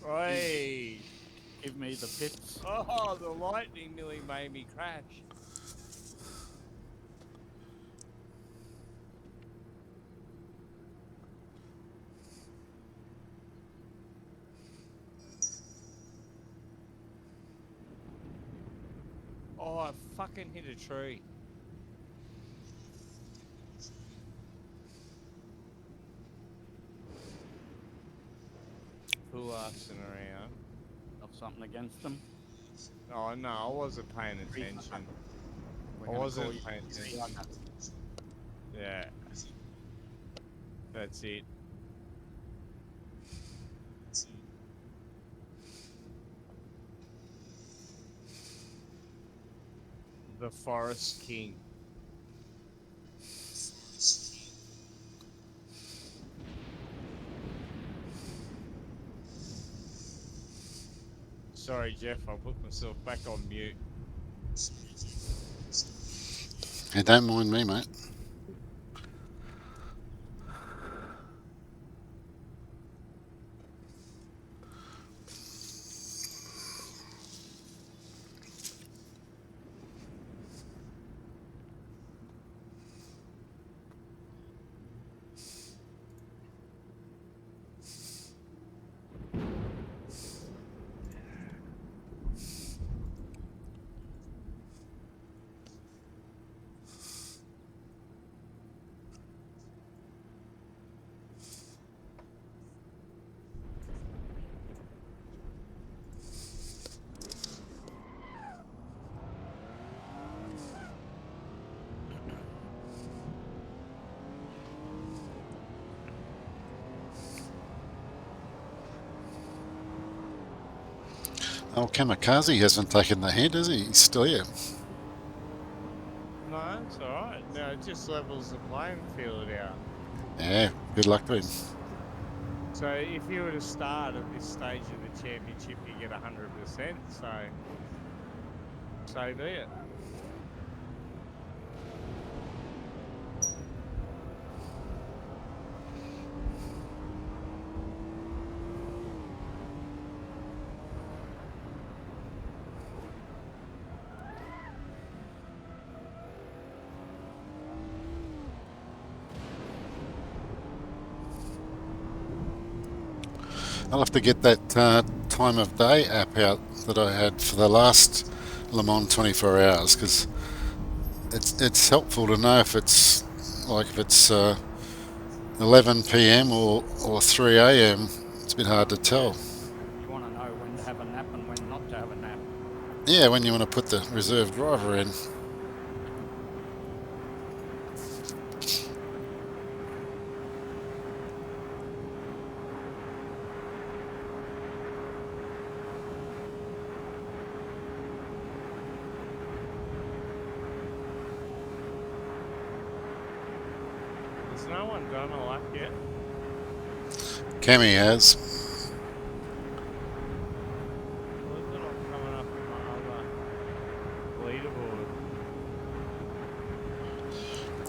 Oi! Give me the pits. Oh, the lightning nearly made me crash. Oh, I fucking hit a tree. Fool assing around. Have something against them. Oh no, I wasn't paying attention. We're I gonna call wasn't you paying attention. Yeah. That's it. The Forest King. Sorry, Jeff, I put myself back on mute. Hey, don't mind me, mate. Oh, Kamikaze hasn't taken the hint, has he? He's still here. No, it's alright. No, it just levels the playing field out. Yeah, good luck to him. So if you were to start at this stage of the championship, you get 100%. So be it. I'll have to get that time of day app out that I had for the last Le Mans 24 hours, because it's helpful to know if it's 11 p.m. or 3 a.m. It's a bit hard to tell. You want to know when to have a nap and when not to have a nap. Yeah, when you want to put the reserve driver in. There's no one done a lap yet. Cammy has. Why is it not coming up in my other leaderboard?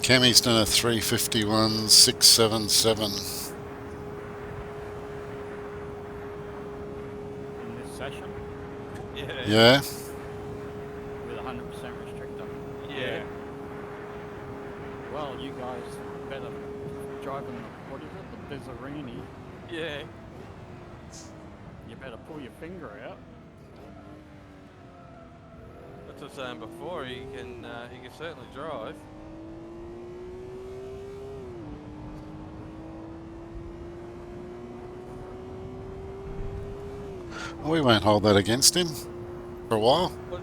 Cammy's done a 351.677. In this session Yeah. Yeah. with 100% restrictor. Yeah. Well, you guys better drive in the, what is it, the Bizzarini. Yeah. You better pull your finger out. That's what I was saying before. He can certainly drive. We won't hold that against him for a while. But,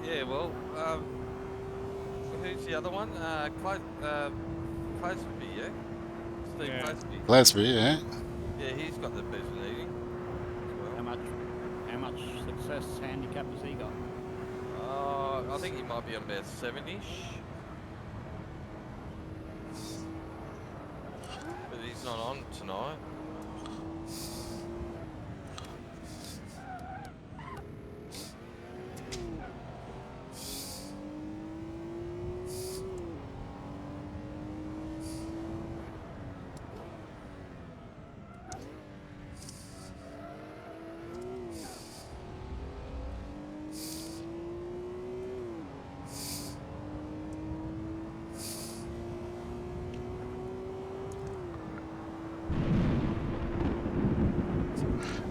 yeah. Well, who's the other one? Clasby, yeah. Steve Yeah. Clasby. Glasby, yeah. Yeah, he's got the best eating as well. How much success handicap has he got? I think he might be on about 7-ish. But he's not on tonight.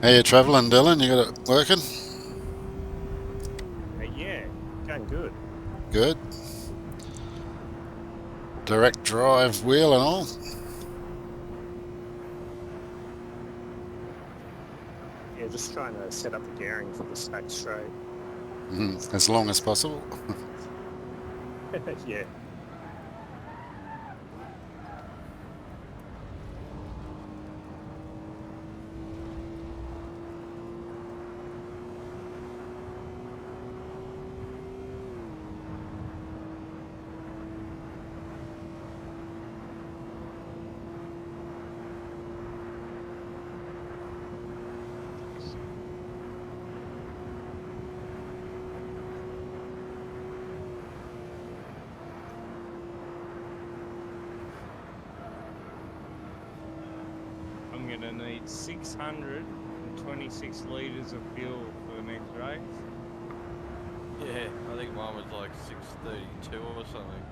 How you travelling, Dylan? You got it working? Yeah, going good. Good. Direct drive wheel and all. Yeah, just trying to set up the gearing for the stack straight. As long as possible. Yeah. I'm going to need 626 litres of fuel for the next race. Yeah, I think mine was like 632 or something.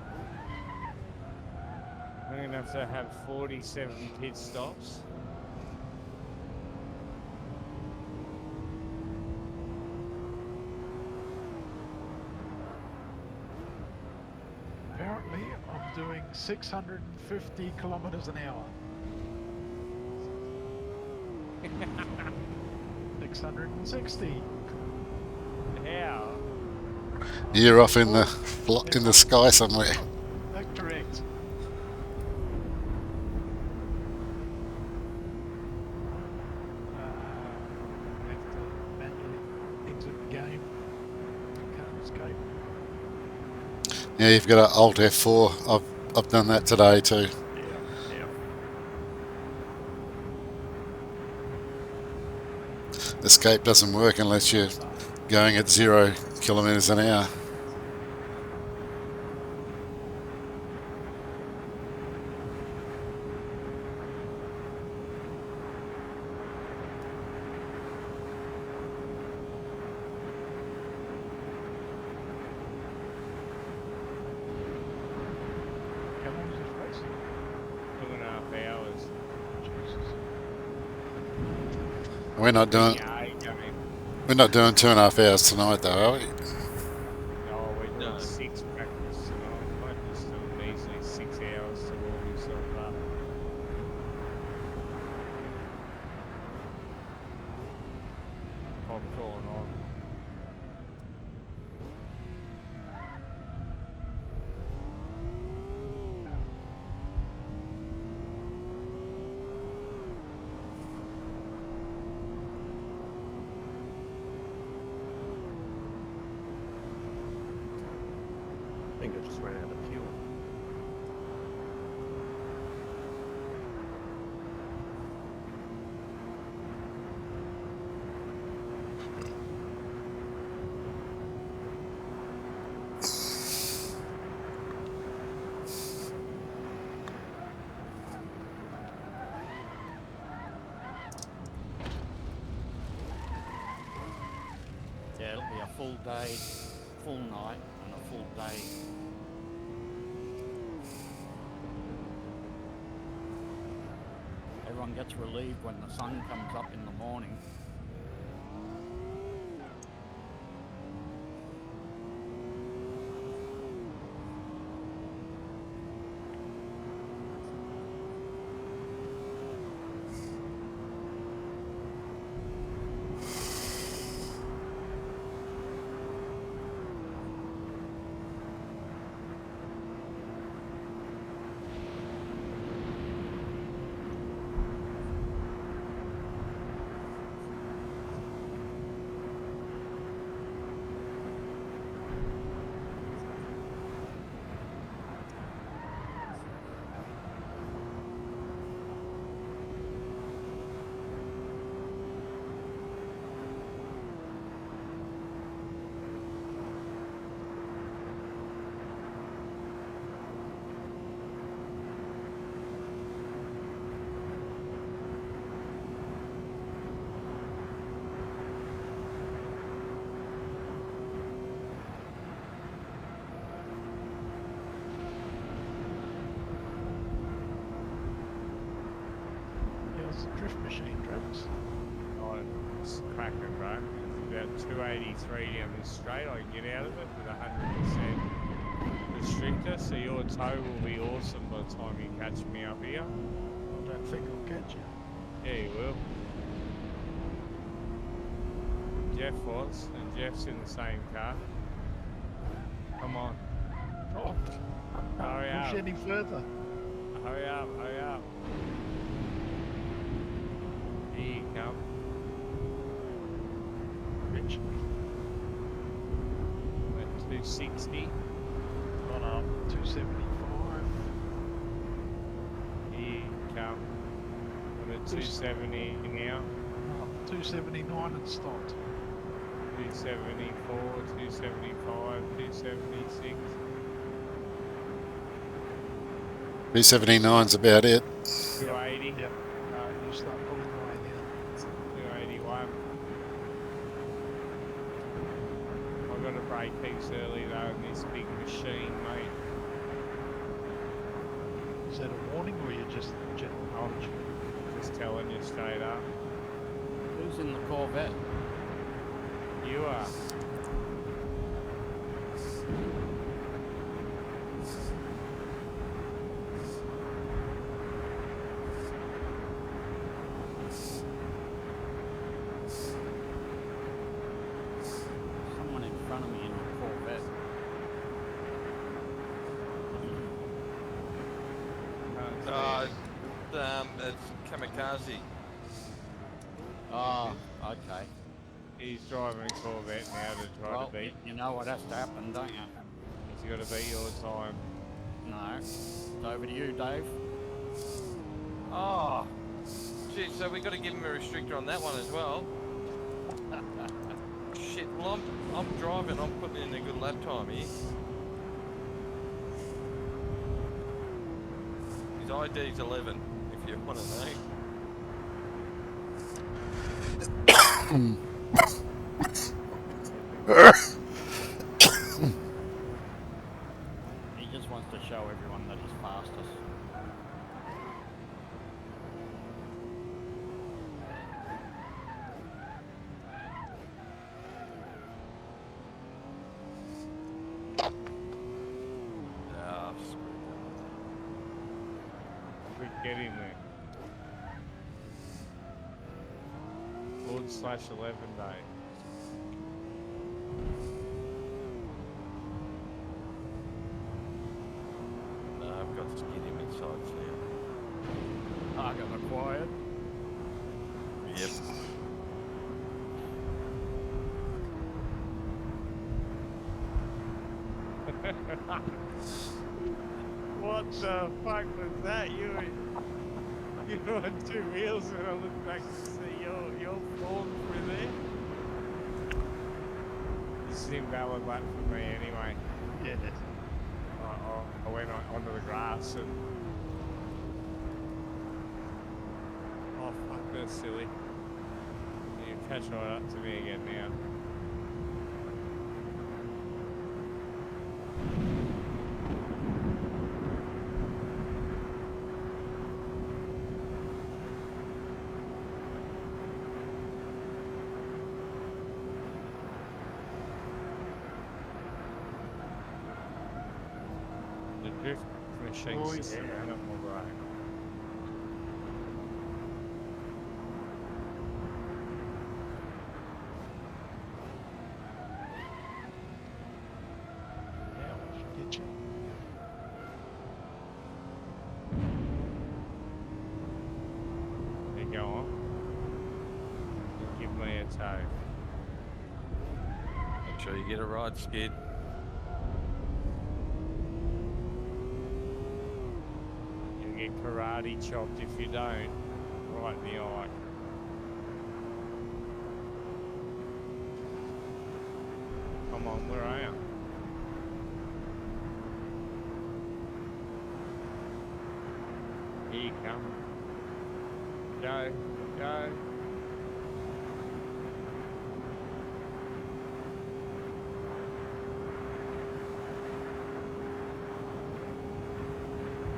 I'm going to have 47 pit stops. Apparently, I'm doing 650 kilometers an hour. 660. How? You're off in the sky somewhere. That's correct. I have to manually exit the game. Can't escape. Yeah, you've got an Alt F4. I've done that today too. Yeah. Escape doesn't work unless you're going at 0 kilometers an hour. How long is this race? 2.5 hours. Jesus. We're not doing Yeah, going. 2.5 hours tonight though, are we? Oh, we're doing No. 6 practice tonight. Might just do an easily 6 hours to warm yourself up. Popcorn on. I think I just ran out of fuel. Yeah, it'll be a full day, full night, and a full day. Everyone gets relieved when the sun comes up in the morning. How's the drift machine, Travis? Oh, it's cracking, bro. It's about 283 down this straight. I can get out of it with 100%. restrictor, so your tow will be awesome by the time you catch me up here. I don't think I'll catch you. Yeah, you will. Jeff was, and Jeff's in the same car. Come on. Oh, Hurry push up. any further. Hurry up, hurry up. Here you come. Rich. We're at 260. Gone up 275. Here you come. We're at 270 now. Up 279 and stopped. 274, 275, 276. 379's about it. 280. Yep. You start pulling away now. 281. I've got to brake heaps early though in this big machine, mate. Is that a warning or you just general knowledge? Just telling you straight up. Who's in the Corvette? You are. Someone in front of me in a Corvette. Can't see it. It's Kamikaze. Oh, okay. He's driving a Corvette now to try Well, to beat. you know what has to happen, don't you? He's got to beat your time. No. It's over to you, Dave. Oh, gee, so we got to give him a restrictor on that one as well. Shit, well I'm driving, I'm putting in a good lap time here. His ID's 11, if you want to know. He just wants to show everyone that he's fastest. Ah, screwed We get him there. /11 day. that. No, I've got to get him inside now. Target acquired. Yep. What the fuck was that? You were on two wheels and I looked back to see your form through there. This is invalid lap for me anyway. Yeah, that's I went onto the grass and... Oh fuck, that's silly. You catch right up to me again now. The drift machine Oh, system yeah. out of my brain. now I should get you. You go on. Give me a tow. Make sure you get it right, Skid. You'll get karate chopped if you don't. Right in the eye. Come on, where are you? Here you come. Go, go.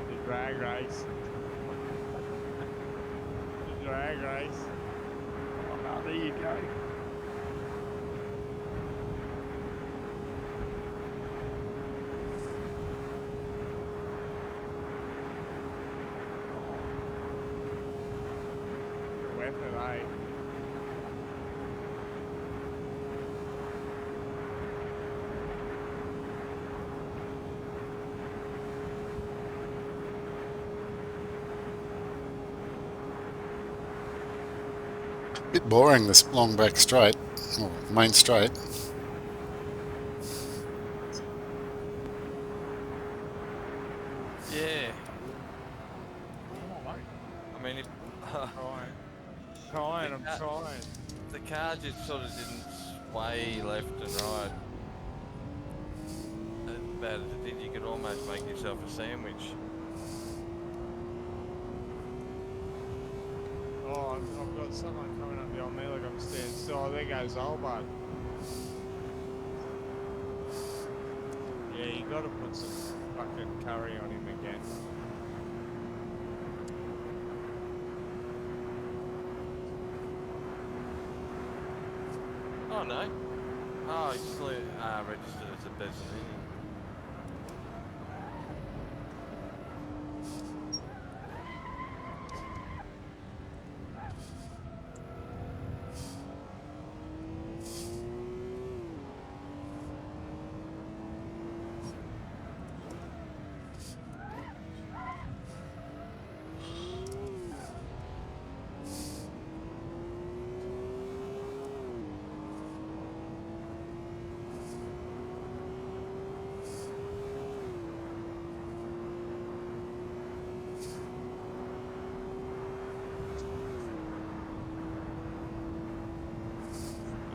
The drag race. The drag race. Oh, no, there you go. mate. Bit boring, this long back straight, or main straight. Yeah. Come on, mate. I mean, I'm trying. the car just sort of didn't sway left and right as bad as it did. You could almost make yourself a sandwich. Oh, I've got someone coming up behind me like I'm standing still. Oh, there goes Albert. Yeah, you got to put some fucking curry on him again. Oh no. Oh, he's still registered as a Bessanini.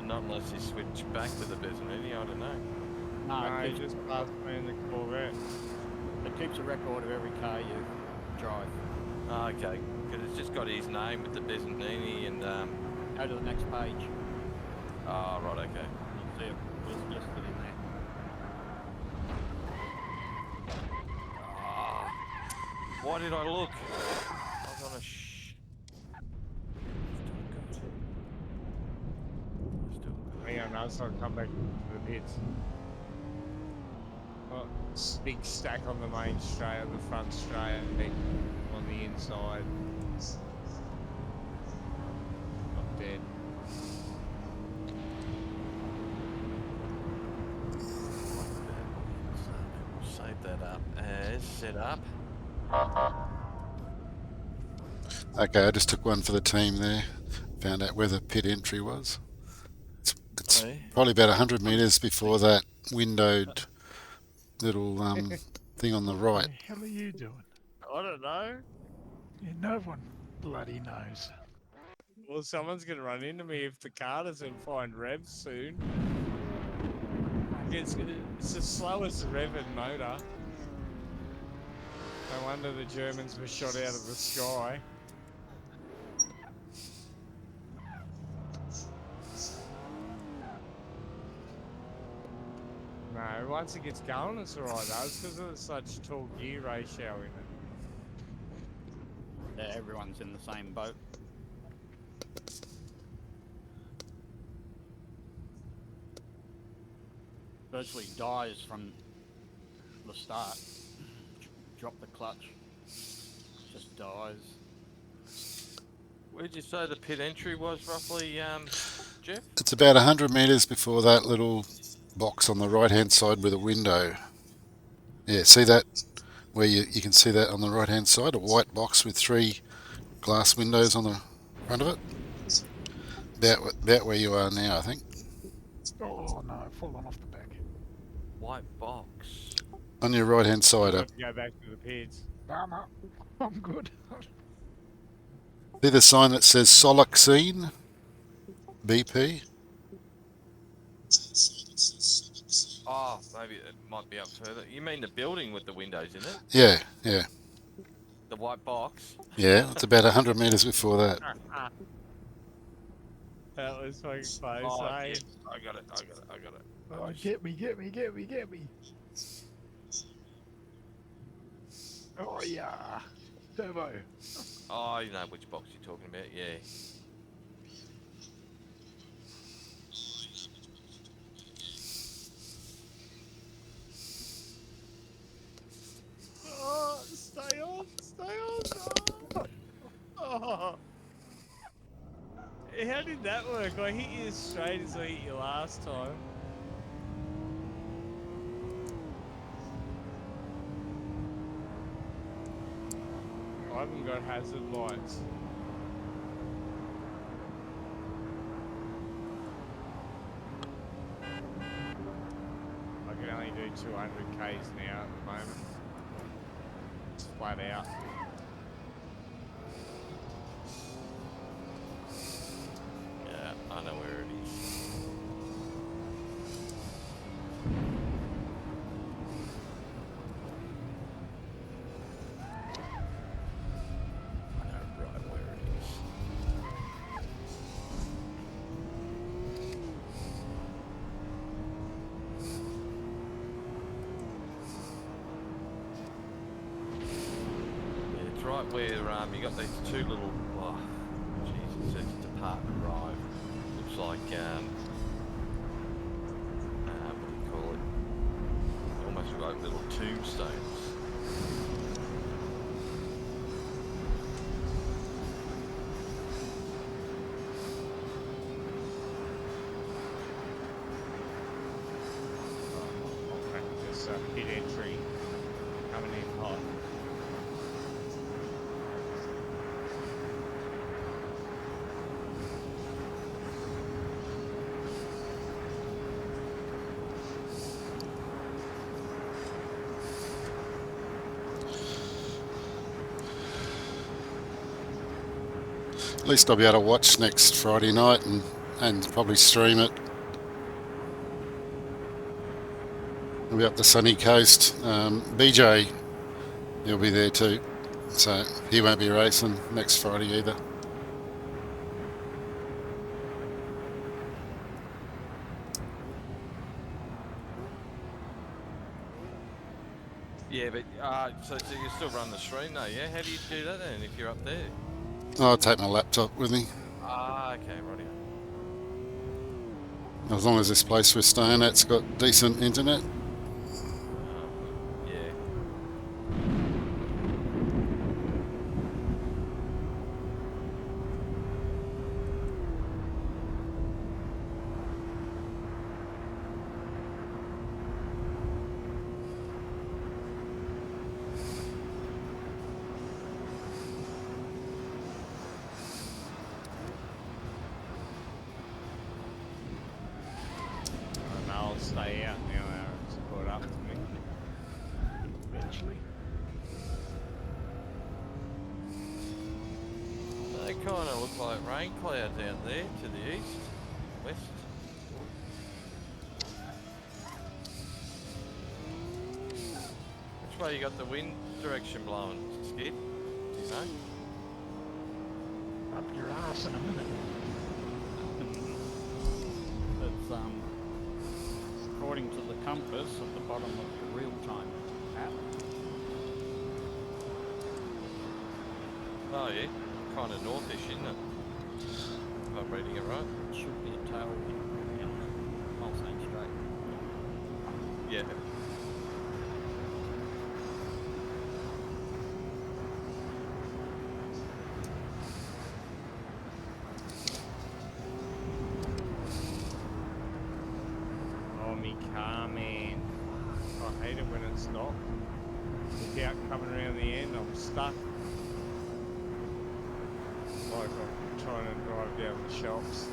Not unless he switched back to the Bessanini, I don't know. No, No, he it, keeps, just passed me in the Corvette. it keeps a record of every car you drive. Oh, okay, because it's just got his name with the Bessanini and Go to the next page. oh, right, okay. You can see it was listed in there. Ah, why did I look? I was on a Hang on, I'll come back to the pits. Oh, big stack on the main straight, on the front straight, on the inside. Not dead. We'll save that up as set up. Okay, I just took one for the team there. Found out where the pit entry was. It's Hey. probably about 100 metres before that windowed little thing on the What right. the hell are you doing? I don't know. Yeah, no one bloody knows. Well, someone's going to run into me if the car doesn't find revs soon. It's the slowest revving motor. No wonder the Germans were shot out of the sky. No, once it gets going, it's alright though. It's because of such tall gear ratio in it. Yeah, everyone's in the same boat. Virtually dies from the start. Drop the clutch. Just dies. Where'd you say the pit entry was roughly, Jeff? It's about 100 metres before that little box on the right hand side with a window. Yeah, see that? Where you can see that on the right hand side, a white box with 3 glass windows on the front of it. About where you are now, I think. Oh no, fallen off the back. White box. On your right hand side I'll up. have to go back to the pits. No, no, I'm good. See the sign that says Soloxine BP? Oh, maybe it might be up further. You mean the building with the windows in it? Yeah, yeah. The white box? Yeah, it's about 100 metres before that. That was fucking close, Oh, eh? yeah. I got it. Oh, get me. Oh yeah, turbo. Oh, you know which box you're talking about, yeah. Oh, stay on. Oh. how did that work? I hit you as straight as I hit you last time. I haven't got hazard lights. I can only do 200 Ks now at the moment. It's flat out. Yeah, I know where it is. I know right where it is. Yeah, it's right where you got these two little. Oh, jeez, it says Department Drive. Looks like what do you call it? They almost look like little tombstones. Okay, just pit entry coming in hot. At least I'll be able to watch next Friday night and probably stream it. I'll be up the sunny coast. BJ, he'll be there too, so he won't be racing next Friday either. Yeah, but so you still run the stream though, yeah? How do you do that then if you're up there? I'll take my laptop with me. Okay, righty. As long as this place we're staying at's got decent internet. Yeah. And I'll stay out now. Aaron's caught up to me. Eventually. They kind of look like rain clouds out there to the east, west. Which way you got the wind direction blowing, Skid? Do you know? Up your ass in a minute. It's according to the compass at the bottom of your real-time app. Oh yeah, kind of northish, isn't it? If I'm reading it right. It should be a tailwind down Mulsanne Strait. Yeah. Oh, me car, man. I hate it when it stops. Look out coming around the end, I'm stuck. Like I'm trying to drive down the shops.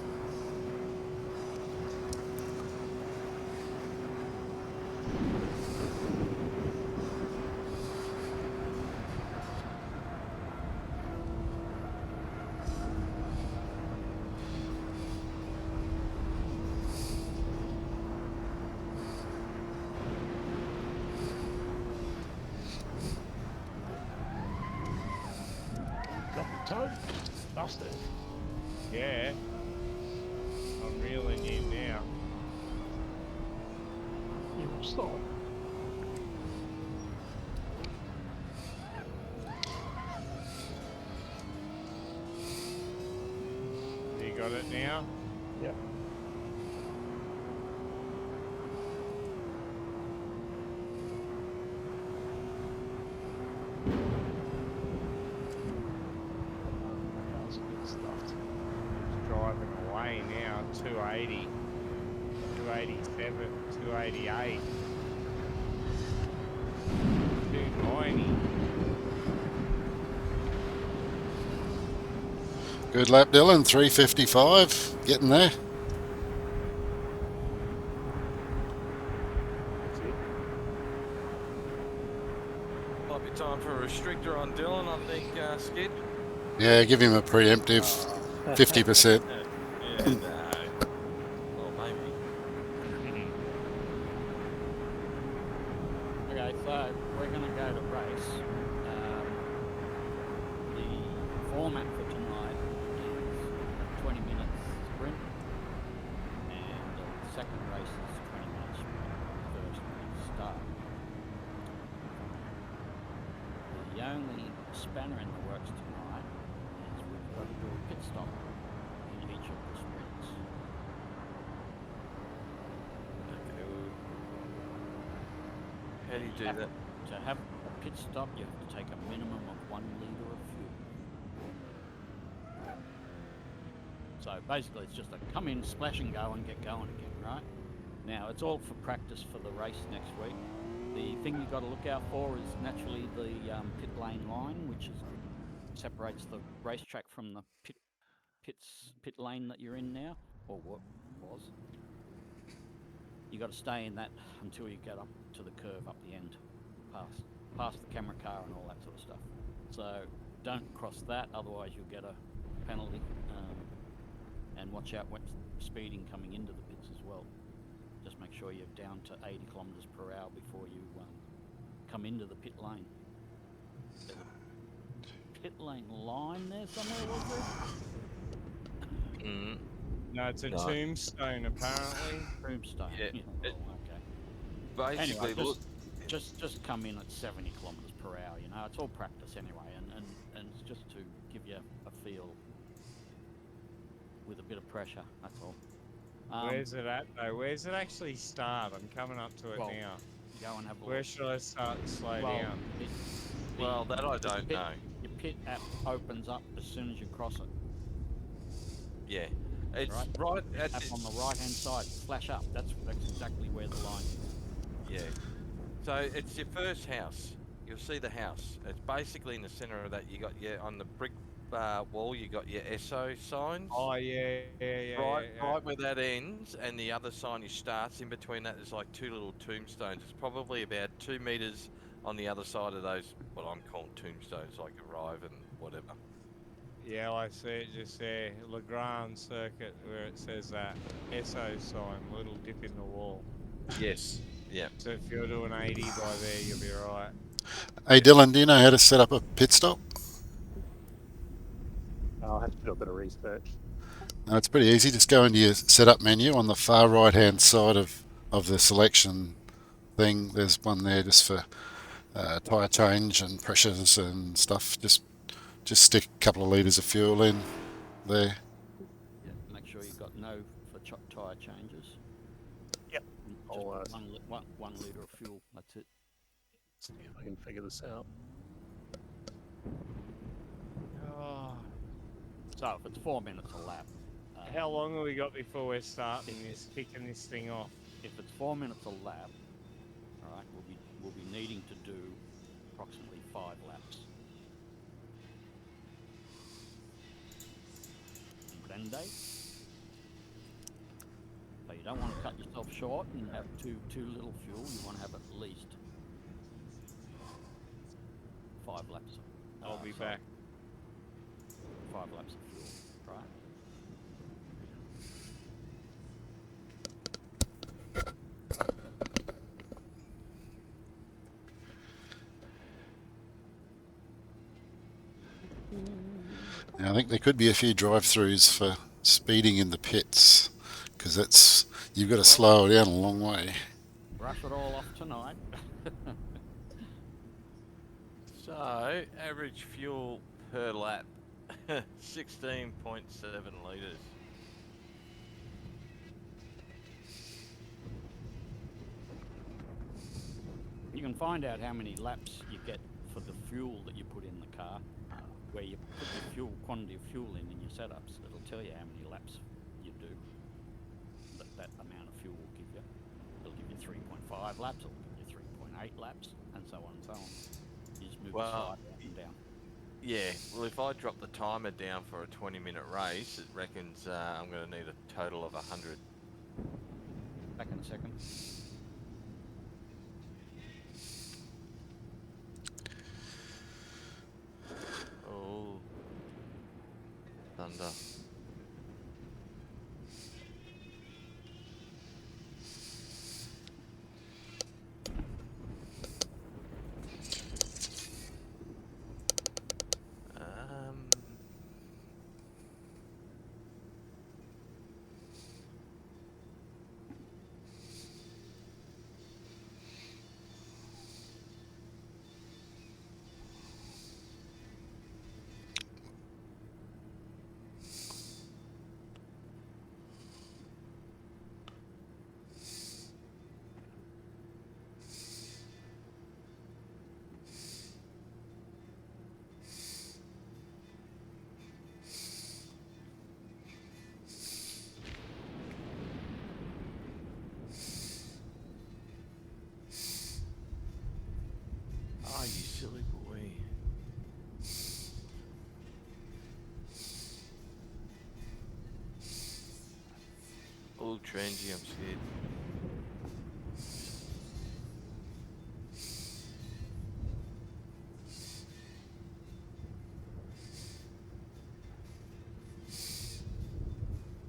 Got the toe. Busted. Yeah. I'm reeling in now. You will stop. You got it now? Yep. Car's a bit stuffed. Driving 280, 287, 288, 290. Good lap, Dylan. 355. Getting there. That's it. Might be time for a restrictor on Dylan, I think, Skid. Yeah, give him a preemptive 50%. Yeah, no. Well, maybe. Okay, so we're going to go to race. The format for tonight is 20 minutes sprint, and the second race is 20 minutes sprint. First start. The only spanner in the works tonight is we've got to do a pit stop in each of the sprints. Okay, well, how do you do that? To have a pit stop, you have to take a minimum of 1 litre of fuel. So basically, it's just a come in, splash and go, and get going again, right? Now, it's all for practice for the race next week. The thing you've got to look out for is naturally the pit lane line, which separates the racetrack from the pit lane that you're in now, or what was. You got to stay in that until you get up to the curve up the end, past the camera car and all that sort of stuff. So don't cross that, otherwise you'll get a penalty. And watch out when speeding coming into the pits as well. Just make sure you're down to 80 kilometres per hour before you come into the pit lane. Pit lane line there somewhere, was there? Mm. No, it's a No. tombstone apparently. Tombstone. Yeah, well, okay. Basically, Anyway, look. just come in at 70 kilometres per hour. You know, it's all practice anyway, and it's just to give you a feel with a bit of pressure. That's all. Where's it at though? Where's it actually start? I'm coming up to it Well, now. Go and have a Where look. should I start and slow Well, down? Well, that I don't know. Your pit app opens up as soon as you cross it. Yeah, it's right at App on the right hand side, flash up. That's exactly where the line is. Yeah. So it's your first house. You'll see the house. It's basically in the centre of that. You got on the brick wall. You got your SO signs. Oh yeah. Right where that ends, and the other sign starts. In between that, there's like two little tombstones. It's probably about 2 meters on the other side of those, what I'm calling tombstones, like arrive and whatever. Yeah, I see it just there. Legrand circuit where it says that SO sign, little dip in the wall. Yes. Yeah. So if you're doing 80 by there, you'll be right. Hey, Dylan, do you know how to set up a pit stop? I'll have to do a bit of research. No, it's pretty easy. Just go into your setup menu on the far right-hand side of the selection thing. There's one there just for tyre change and pressures and stuff. Just stick a couple of litres of fuel in there. Yeah, make sure you've got no for tyre changes. Yep. Just one litre of fuel. That's it. See if I can figure this out. Oh, So if it's 4 minutes a lap. how long have we got before we're starting this, kicking this thing off? If it's 4 minutes a lap, all right, we'll be needing to do approximately 5 laps. Prende. So you don't want to cut yourself short and have too little fuel. You want to have at least 5 laps. I'll be back. 5 laps of fuel, right? Now, I think there could be a few drive-throughs for speeding in the pits, because you've got to slow it down a long way. Brush it all off tonight. So average fuel per lap, 16.7 litres. You can find out how many laps you get for the fuel that you put in the car, where you put the quantity of fuel in your setups. It'll tell you how many laps you do. 3.5 laps, or we can do 3.8 laps, and so on and so on. You just move the Well, slider up and down. Yeah, well, if I drop the timer down for a 20-minute race, it reckons I'm going to need a total of 100. Back in a second. Oh, thunder. Oh, you silly boy. Oh, Trendy, I'm scared.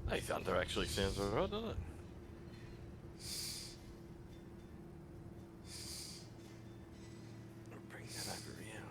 Hey, thunder actually sounds alright, doesn't it? I'll bring that over here.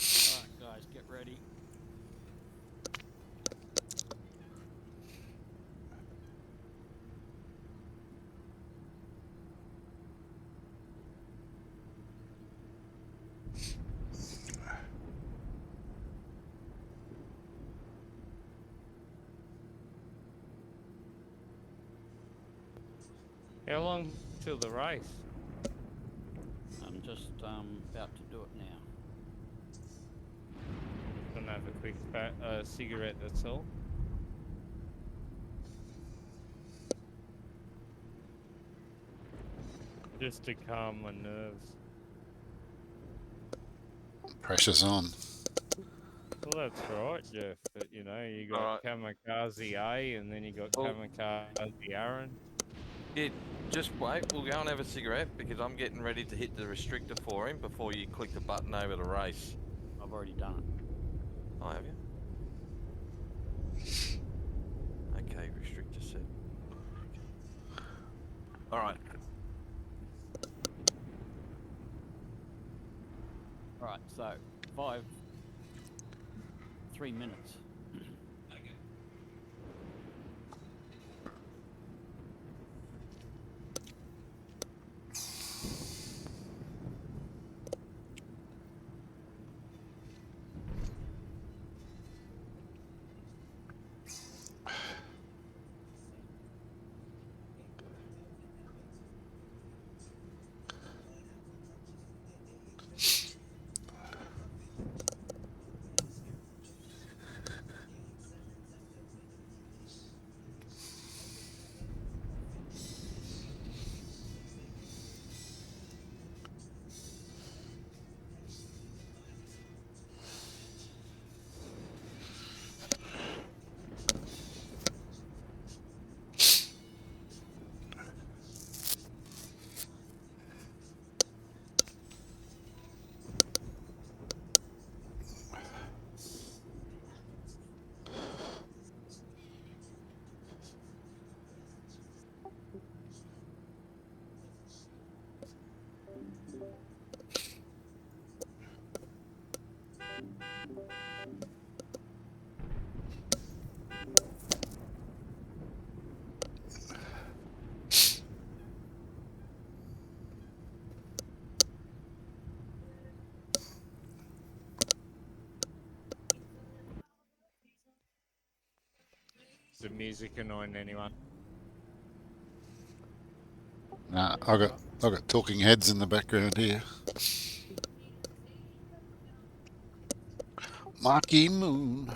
All right, guys, get ready. How long till the race? I'm just about to do it now. Gonna have a quick cigarette, that's all. Just to calm my nerves. Pressure's on. Well, that's right, Jeff. But, you know, you got Kamikaze A and then you got Oh. Kamikaze Aaron. Yeah, just wait. We'll go and have a cigarette because I'm getting ready to hit the restrictor for him before you click the button over the race. I've already done it. Oh, have you? Okay, restrictor set. All right. All right, so 3 minutes. Is the music annoying anyone? Nah, I got talking heads in the background here. Marky Moon.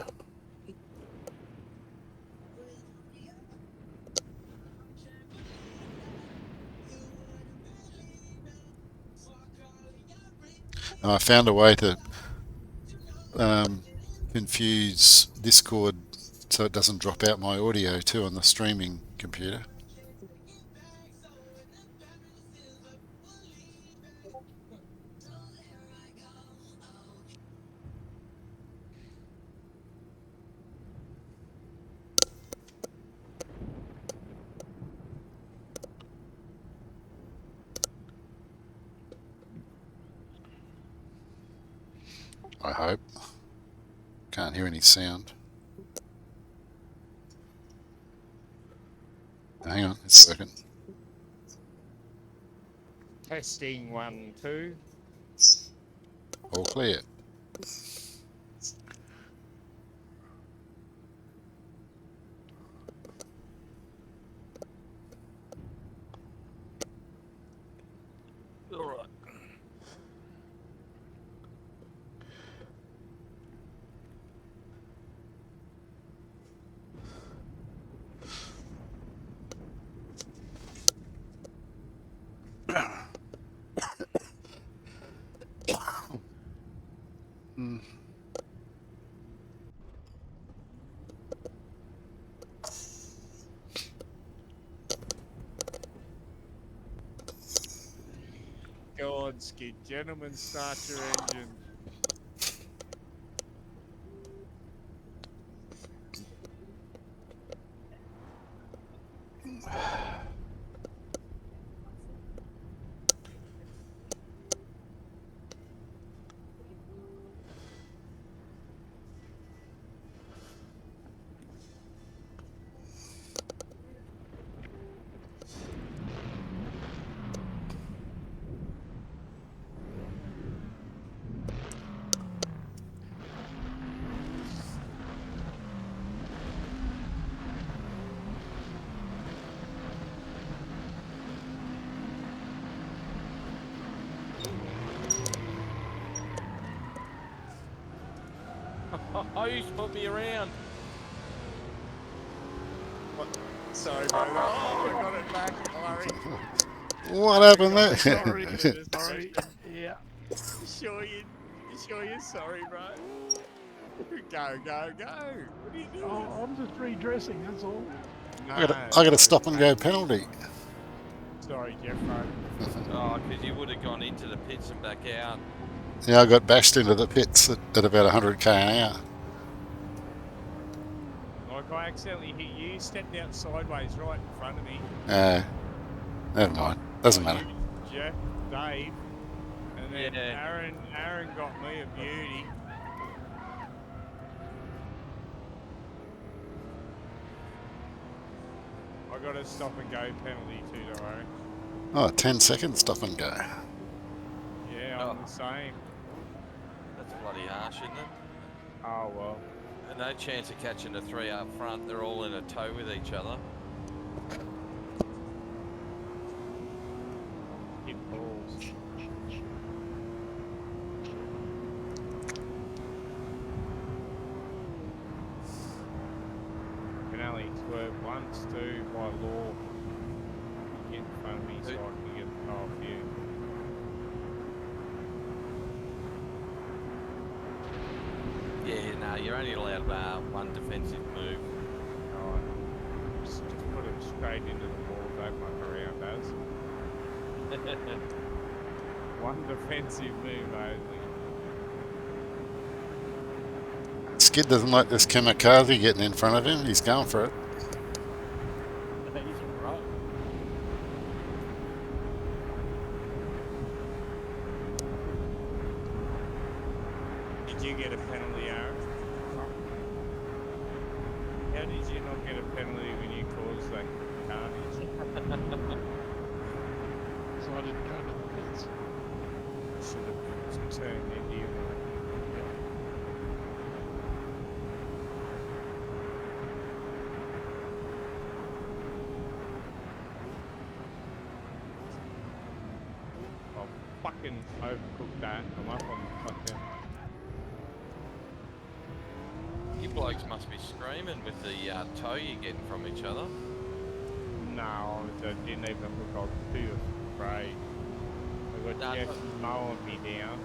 And I found a way to confuse Discord so it doesn't drop out my audio too on the streaming computer. I hope. Can't hear any sound. Hang on, it's working. Testing 1, 2. All clear. All right. Go on, Skid. Gentlemen, start your engine. Oh, you spun me around. Sorry, bro. Oh, I got it back. Sorry. What happened there? Sorry. Yeah. You sure you're sorry, bro? Go, go, go. What are you doing? Oh, I'm just redressing, that's all. I got a stop and go penalty. Sorry, Jeffro. Oh, because you would have gone into the pits and back out. Yeah, I got bashed into the pits at about 100k an hour. Like I accidentally hit you, stepped out sideways right in front of me. Never mind. Doesn't Oh, matter. you, Jeff, Dave, and then Yeah. Aaron got me a beauty. I got a stop and go penalty too, don't worry. Oh, 10 seconds stop and go. Yeah, I'm the same. That's bloody harsh, isn't it? Oh well. And no chance of catching the three up front. They're all in a tow with each other. Hit balls. Can only swerve once too by law. Get in front of me so I can get off you. Yeah, no, you're only allowed one defensive move. Oh, just put it straight into the ball, don't muck around, does. One defensive move only. Skid doesn't like this kamikaze getting in front of him. He's going for it. He's right. Did you get a penalty, Aaron? How did you not get a penalty when you caused that carnage? So I didn't go to the pits. Should have turned into you. can overcook that. I'm up on fucking. You blokes must be screaming with the tow you're getting from each other. No, I didn't even look. I was too afraid. I got Nah, Jeff look. mowing me down.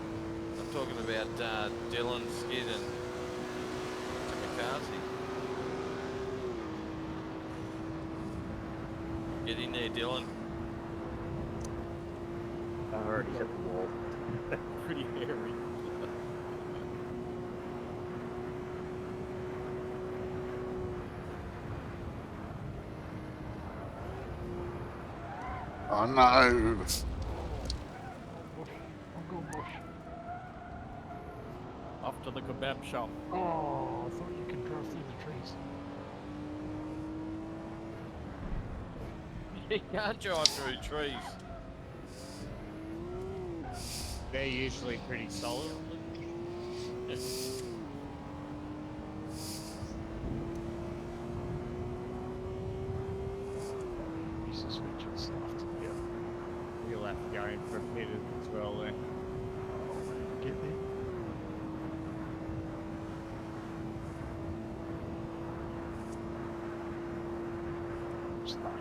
I'm talking about Dylan, Skid, and Kamikaze. Get in there, Dylan. I've already hit the wall. Pretty hairy. Oh no! Bush. I'm going bush. Off to the kebab shop. Oh, I thought you could drive through the trees. You can't drive through trees. They're usually pretty solid. You suspect it's stuffed. Yeah. You'll have to go in for a pit as well then. Get there. Stuck.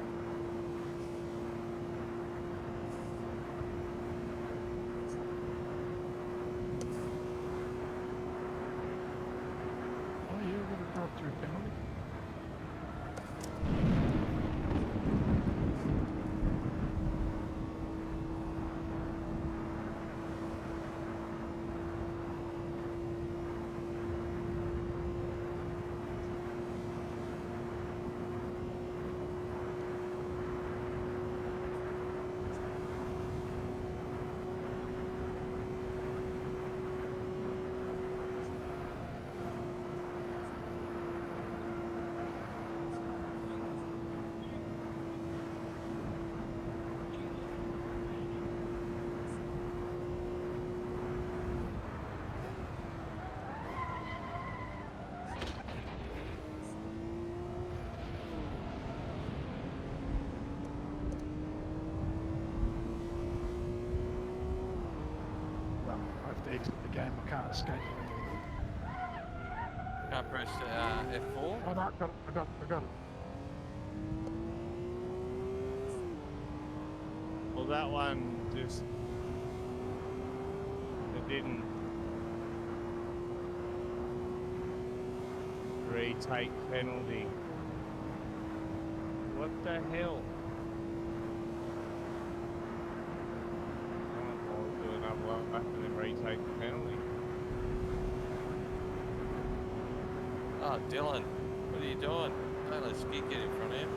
Oh, yeah, we're going to drive through penalty. Well, I have to exit the game. I can't escape. Can't press F4. Oh, no, I got it. I got it. Well, that one just. It didn't. Retake penalty. What the hell? I'll do another lap and then retake the penalty. Oh, Dylan, what are you doing? Don't let Skid get in front of him.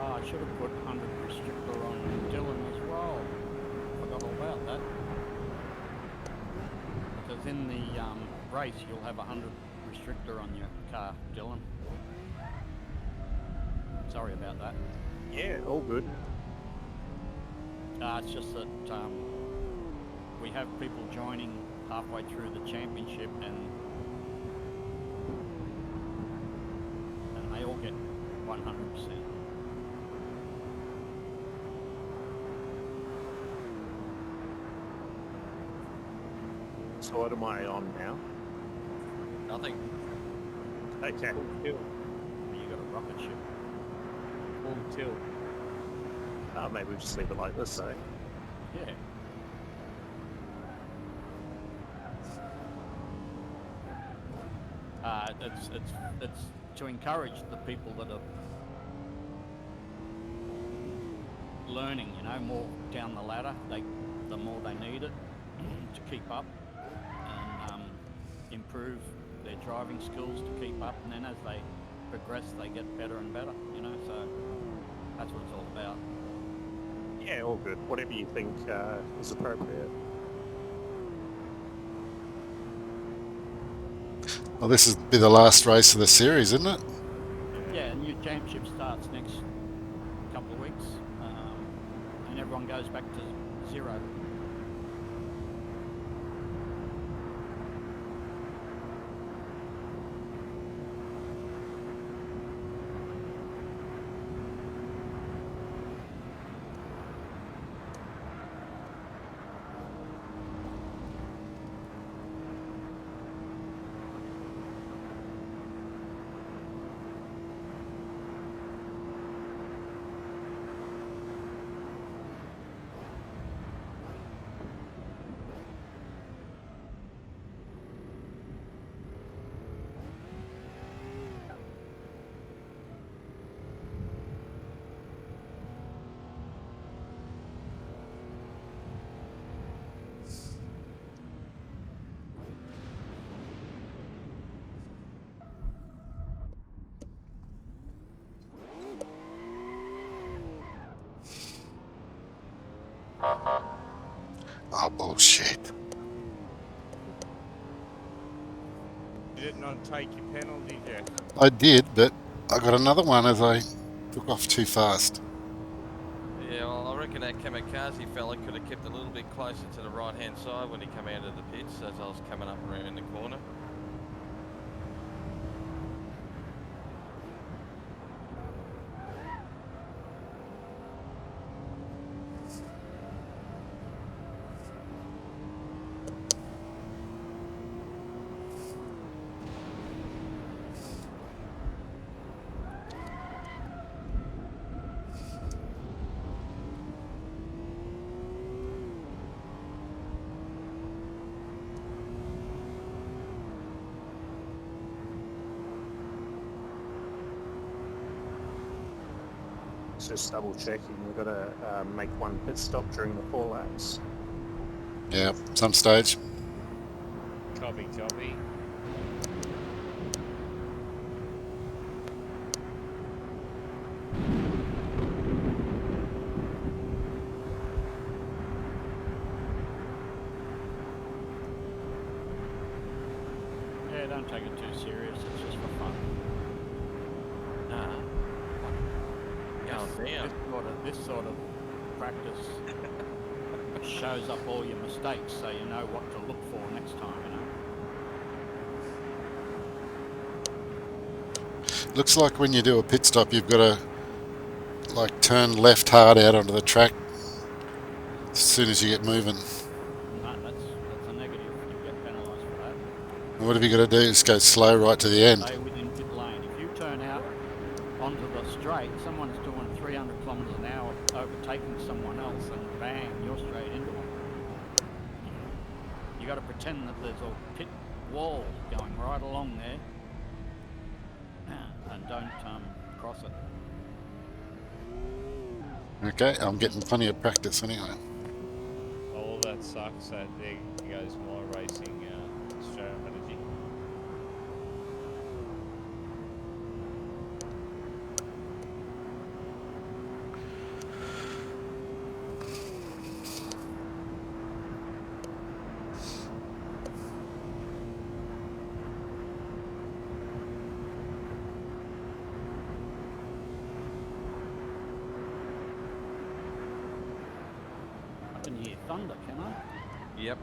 Oh, I should have put 100 restrictor on Dylan as well. Forgot all about that. Because in the race, you'll have 100 restrictor on your car, Dylan. Sorry about that. Yeah, all good. It's just that we have people joining halfway through the championship and they all get 100%. So what am I on now? Nothing. Okay. Full tilt. You got a rocket ship. Full tilt. Maybe we'll just leave it like this, though. Yeah. It's to encourage the people that are learning, you know, more down the ladder. The more they need it to keep up, and improve their driving skills to keep up, and then as they progress, they get better and better. So that's what it's all about. Yeah, all good. Whatever you think is appropriate. Well, this will be the last race of the series, isn't it? Yeah, new championship starts next couple of weeks, and everyone goes back to zero. Oh, bullshit. You did not take your penalty, Jeff. I did, but I got another one as I took off too fast. Yeah, well, I reckon that kamikaze fella could have kept a little bit closer to the right-hand side when he came out of the pits as I was coming up around the corner. Just double checking. We've got to make one pit stop during the 4 laps. Yeah, some stage. Copy. Yeah, don't take it too serious. It's just for fun. Going down. This sort of practice shows up all your mistakes, so you know what to look for next time. Looks like when you do a pit stop, you've got to like turn left hard out onto the track as soon as you get moving. No, that's a negative. You get penalised for that. And what have you got to do? Just go slow right to the end. Stay within pit lane. If you turn out onto the straight, someone's doing 300 kilometres an hour, overtaking someone else, and bang, you're straight into them. You got to pretend that there's a pit wall going right along there, and don't cross it. Okay, I'm getting plenty of practice anyway. All that sucks. That there goes my racing strategy. I can hear thunder, can I? Yep.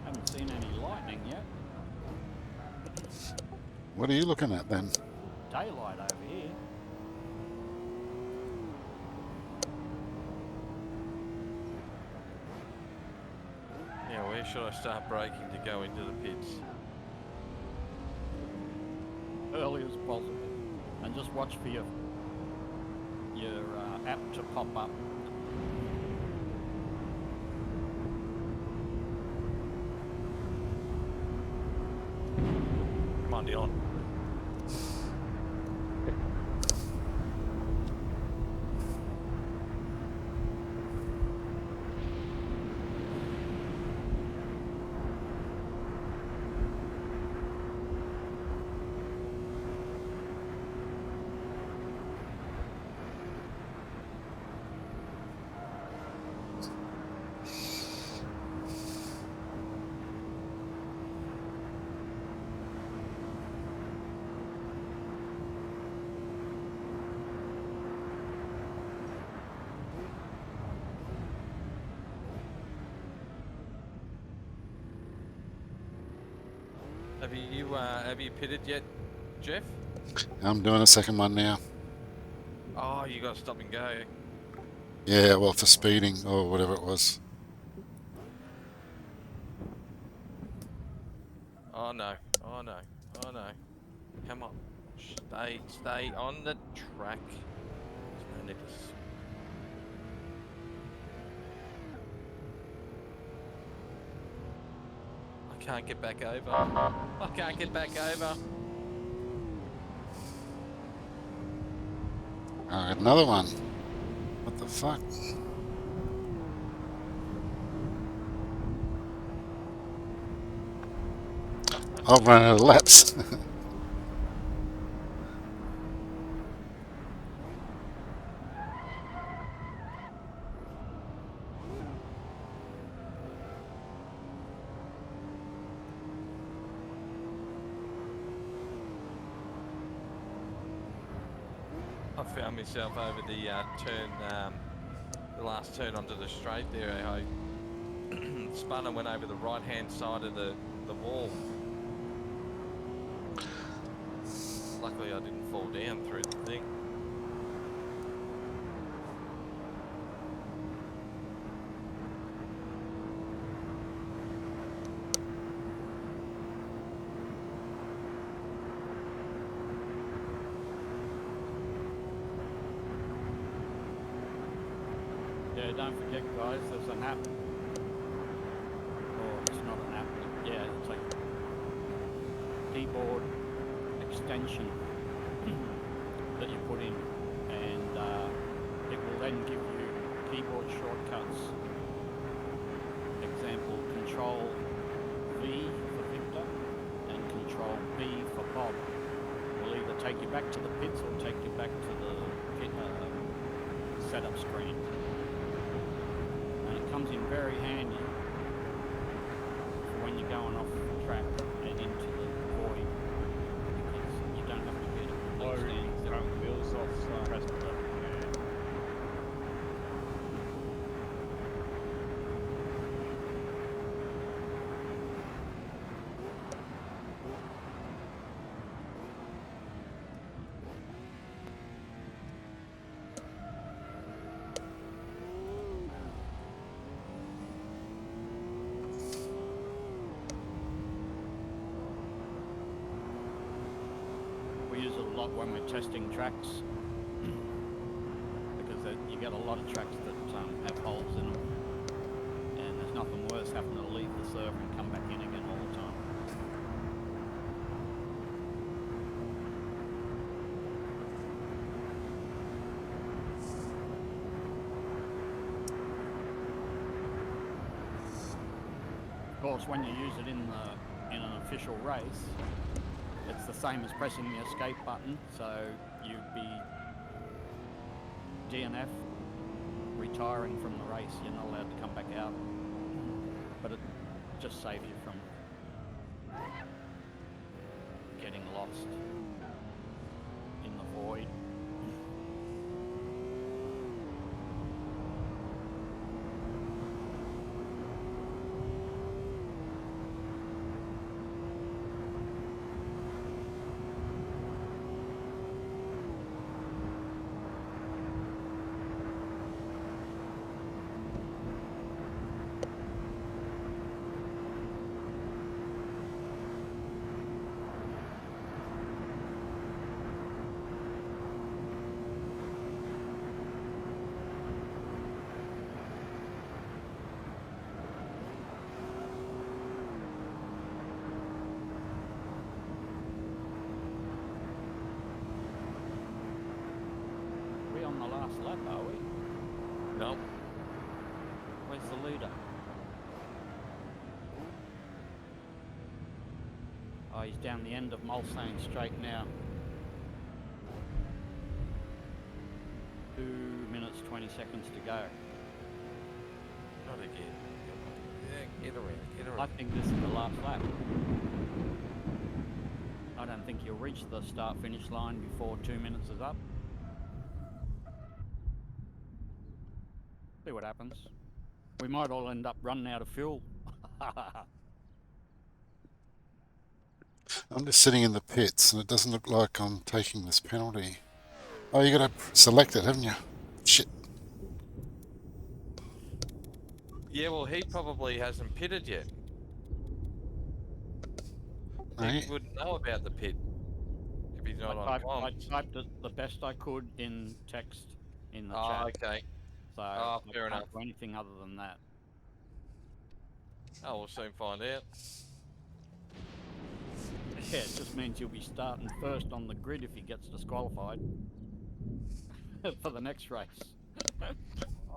Haven't seen any lightning yet. What are you looking at then? Daylight over here. Yeah, where should I start braking to go into the pits? Early as possible, and just watch for your app to pop up. Come on, Dylan. Have you pitted yet, Jeff? I'm doing a second one now. Oh, you got to stop and go. Yeah, well, for speeding or whatever it was. Oh no! Oh no! Oh no! Come on, stay on the track. There's no need to. I can't get back over. I can't get back over. I got another one. What the fuck? I'll run out of laps. I found myself over the turn, the last turn onto the straight there. I spun and went over the right-hand side of the wall. Luckily, I didn't fall down through the thing. Yeah, don't forget, guys, there's an app. Or it's not an app, but yeah, it's like keyboard extension that you put in, and it will then give you keyboard shortcuts. Example, Control V for Victor and Control B for Bob will either take you back to the pits or take you back to the pit, setup screen. And it comes in very handy for when you're going off the track and into the void, because you don't have to be at a complete standstill. Front wheels off, so press the button. We use it a lot when we're testing tracks, because you get a lot of tracks that have holes in them, and there's nothing worse having to leave the server and come back in again all the time. Of course, when you use it in an official race, it's the same as pressing the escape button, so you'd be DNF, retiring from the race. You're not allowed to come back out, but it just saves you from getting lost in the void. We're on the last lap, are we? No. Where's the leader? Oh, he's down the end of Mulsanne Straight now. 2 minutes 20 seconds to go. Not again. Yeah, get around. Get I around. think this is the last lap. I don't think you'll reach the start-finish line before 2 minutes is up. See what happens. We might all end up running out of fuel. I'm just sitting in the pits, and it doesn't look like I'm taking this penalty. Oh, you got to select it, haven't you? Shit. Yeah, well, he probably hasn't pitted yet. No, He wouldn't know about the pit if he's not on I comms. typed it the best I could in text in the Oh, chat, okay. so Oh, I fair can't enough. do anything other than that. Oh, we'll soon find out. Yeah, it just means you'll be starting first on the grid if he gets disqualified for the next race.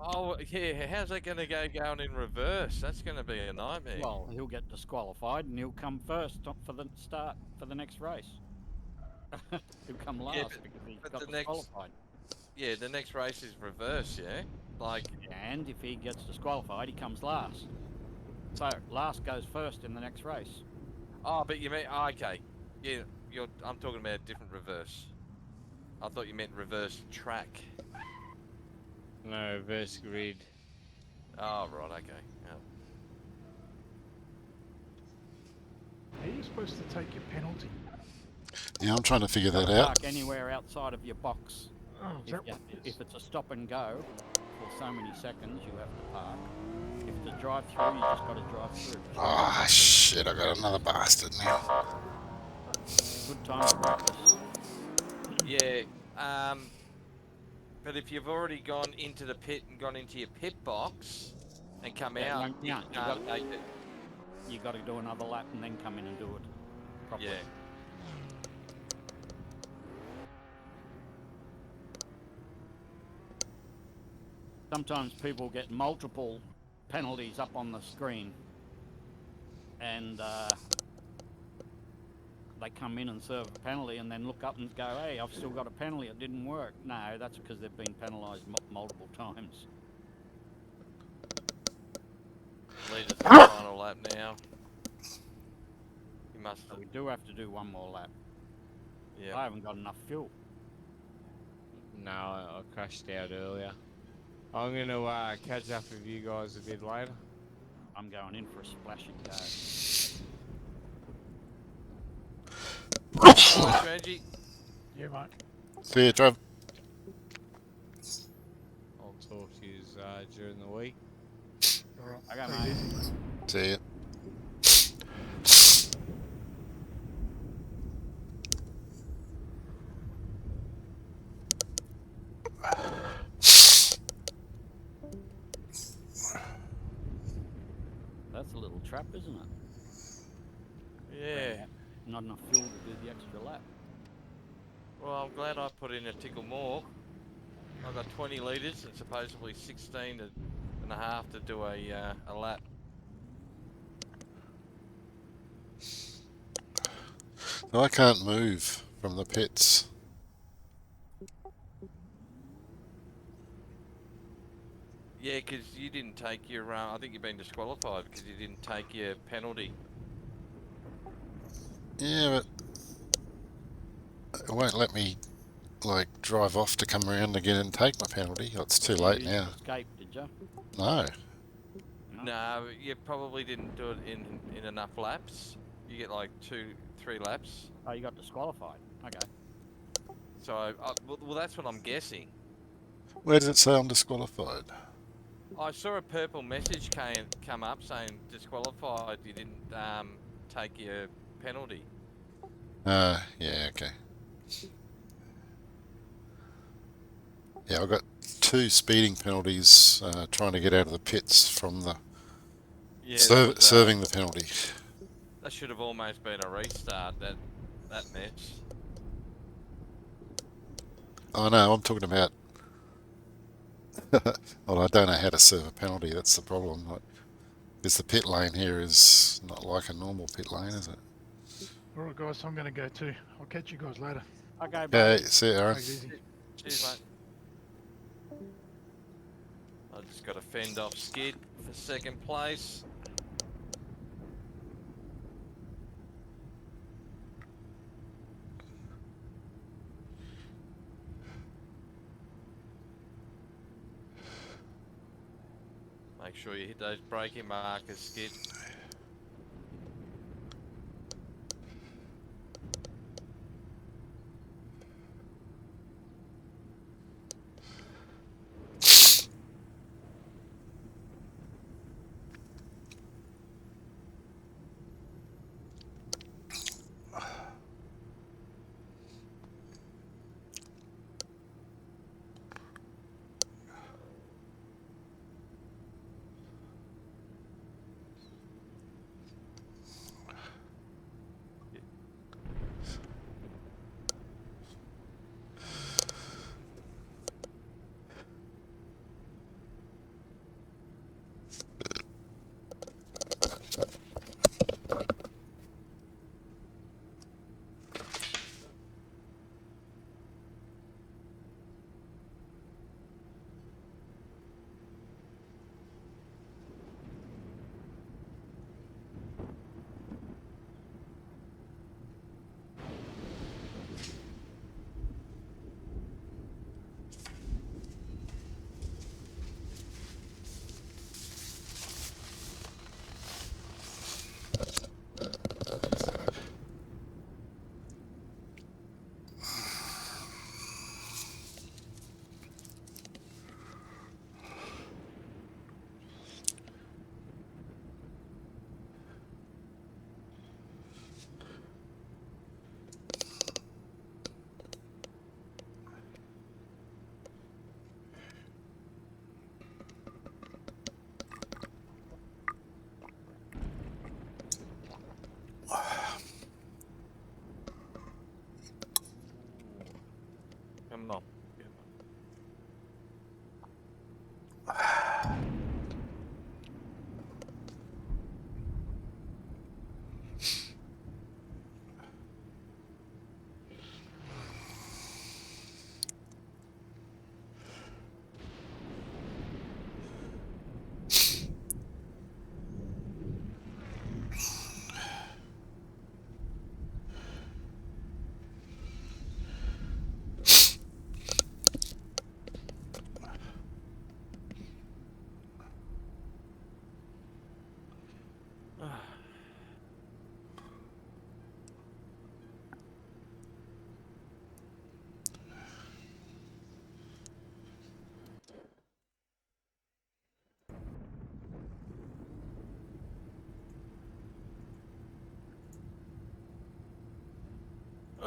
Oh, yeah. How's that going to go going in reverse? That's going to be a nightmare. Well, he'll get disqualified and he'll come first for the start for the next race. He'll come Yeah, last because he but got the next, disqualified. yeah, the next race is reverse, yeah? Like, And if he gets disqualified, he comes last. So last goes first in the next race. oh, but you mean, oh, okay. Yeah, I'm talking about a different reverse. I thought you meant reverse track. No, reverse grid. Oh, right, okay. Yeah. Are you supposed to take your penalty? yeah, I'm trying to figure You've got that to out. park anywhere outside of your box. Oh, is that what it is? If it's a stop and go for so many seconds, you have to park. If it's a drive through, you just got to drive through. Ah, shit, I got another bastard now. Good time to practice. Yeah, but if you've already gone into the pit and gone into your pit box and come Yeah, out, no, you yeah, can't take it. you got to do another lap and then come in and do it properly. Yeah. Sometimes people get multiple penalties up on the screen, and they come in and serve a penalty and then look up and go, hey, I've still got a penalty, it didn't work. No, that's because they've been penalised multiple times. Leaders in the final lap now. You must So have, we do have to do one more lap. I yeah. haven't got enough fuel. No, I crashed out earlier. I'm going to catch up with you guys a bit later. I'm going in for a splash and go. Alright, Reggie. Yeah, mate. See you, Trav. I'll talk to you during the week. All right. I got Take mine. it easy, mate. See you. That's a little trap, isn't it? Yeah. Not enough fuel to do the extra lap. Well, I'm glad I put in a tickle more. I've got 20 litres and supposedly 16 and a half to do a lap. I can't move from the pits. Yeah, because you didn't take your, I think you've been disqualified because you didn't take your penalty. Yeah, but it won't let me, like, drive off to come around again and take my penalty. Oh, it's too late You now. escape, did you? No. No, you probably didn't do it in enough laps. You get like 2-3 laps. Oh, you got disqualified. Okay. So, well, that's what I'm guessing. Where does it say I'm disqualified? I saw a purple message come up saying disqualified. You didn't take your penalty. Yeah, okay. Yeah, I got 2 speeding penalties trying to get out of the pits from the Yeah, serving the penalty. that should have almost been a restart. That mess. Oh no, I'm talking about. Well, I don't know how to serve a penalty. That's the problem. Because the pit lane here is not like a normal pit lane, is it? All right, guys. I'm going to go too. I'll catch you guys later. Okay, bye. Okay, see you, Aaron. Take it easy. Cheers, mate. I just got to fend off Skid for second place. Make sure you hit those braking markers, Skid.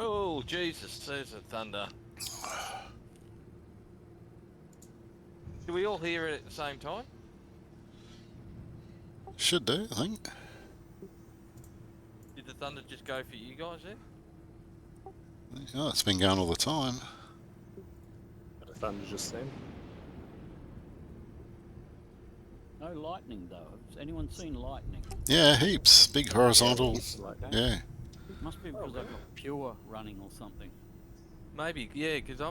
Oh, Jesus, there's a thunder. Do we all hear it at the same time? Should do, I think. Did the thunder just go for you guys there? Oh, it's been going all the time. But a thunder just then. No lightning though. Has anyone seen lightning? Yeah, heaps. Big horizontal. Heaps of lightning. Yeah. Must be because they've got pure running or something. Maybe, yeah, because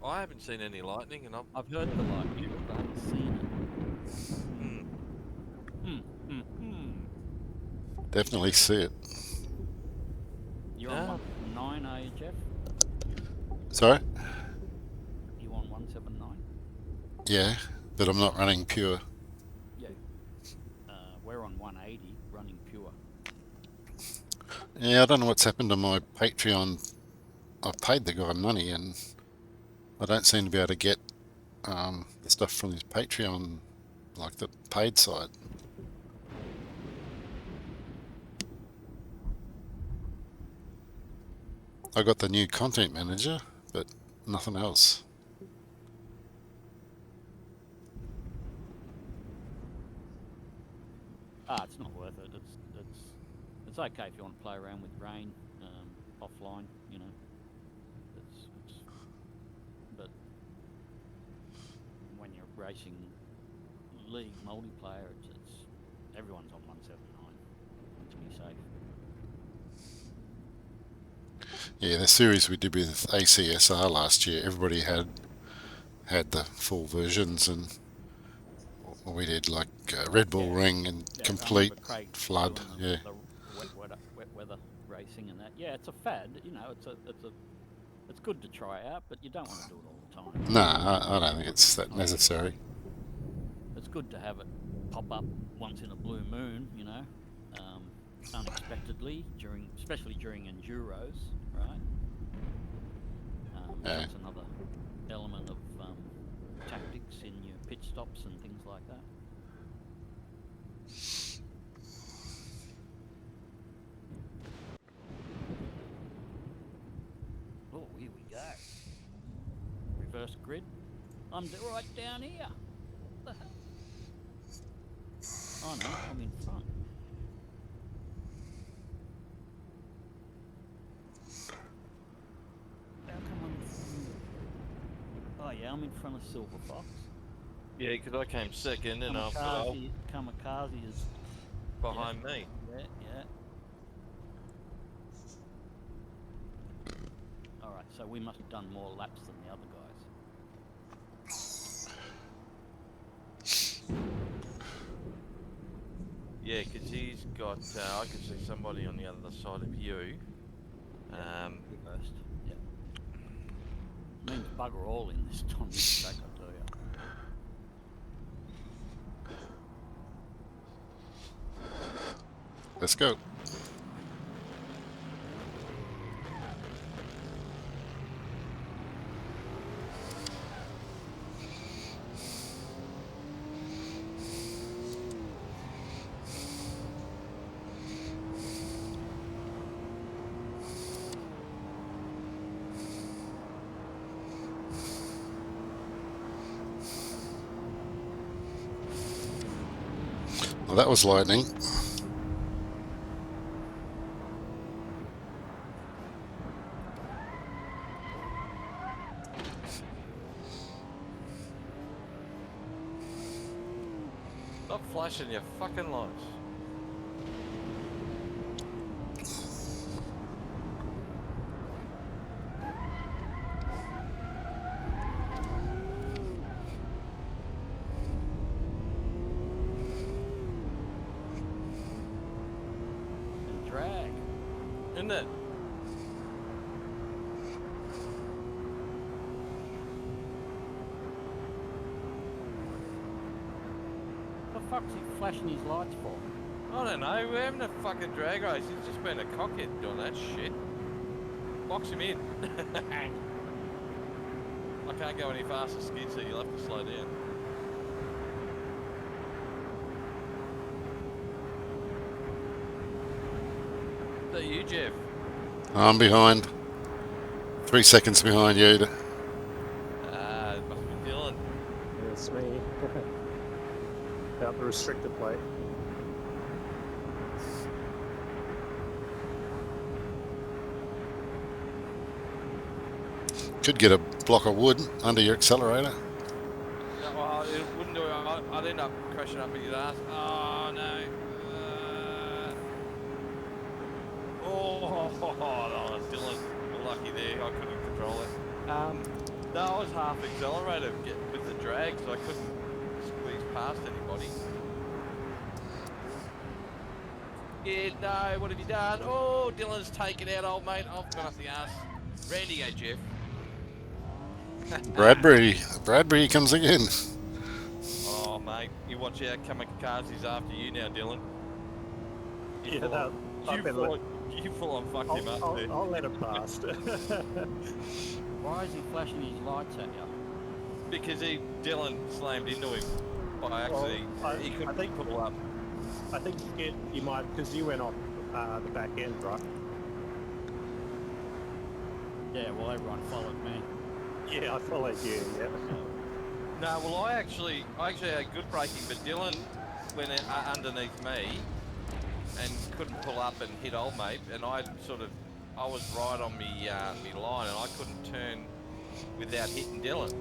I haven't seen any lightning, and I've heard the lightning, but I haven't seen it. Definitely see it. You're on 179, are you, Jeff? Sorry? You on 179? Yeah, but I'm not running pure. Yeah. We're on 180, running pure. Yeah, I don't know what's happened to my Patreon. I've paid the guy money and I don't seem to be able to get the stuff from his Patreon, like the paid side. I got the new content manager, but nothing else. It's not worth it. It's okay if you want to play around with rain offline, you know. But when you're racing league multiplayer, it's everyone's on 179 to be safe. Yeah, the series we did with ACSR last year, everybody had the full versions, and we did like Red Bull Ring and complete flood. Yeah. The wet weather racing and that. Yeah, it's a fad. You know, it's good to try out, but you don't want to do it all the time. No, I don't think it's that necessary. It's good to have it pop up once in a blue moon, you know, unexpectedly especially during enduros, right? That's another element of tactics in your pit stops and things like that. Oh, here we go. Reverse grid. I'm right down here. What the hell? Oh no, I'm in front. How come oh yeah, I'm in front of Silver Fox. Yeah, because I came second, and Kamikaze is behind me. Yeah. Alright, so we must have done more laps than the other guys. Yeah, because he's got. I can see somebody on the other side of you. Reversed. Yeah. Means bugger all in this on this track, I tell you. Let's go. Well, that was lightning. Stop flashing your fucking lights. And drag. Isn't it? What the fuck's he flashing his lights for? I don't know. We're having a fucking drag race. He's just been a cockhead doing that shit. Box him in. I can't go any faster, Skid, so you'll have to slow down. Is that you, Jeff? I'm behind. 3 seconds behind you. Ah, it must be Dylan. It's me. About the restrictor plate. Could get a block of wood under your accelerator. No, well, it wouldn't do it. I'd end up crashing up at your ass. Oh, no. Oh, no, Dylan. You're lucky there. I couldn't control it. No, I was half accelerated with the drag, so I couldn't squeeze past anybody. Yeah, no, what have you done? Oh, Dylan's taken out, old mate. I've gone up the ass. Randy, go, Jeff. Bradbury comes again. Oh, mate, you watch out. Kamikaze's after you now, Dylan. Yeah, that, You full on fucked him up there. I'll let him pass. Why is he flashing his lights at you? Because Dylan slammed into him by accident. He couldn't pull up. I think you might, because you went off the back end, right? Yeah, well, everyone followed me. Yeah, I followed you, yeah. No, well, I actually had good braking, but Dylan went underneath me and couldn't pull up and hit old mate, and I was right on me line, and I couldn't turn without hitting Dylan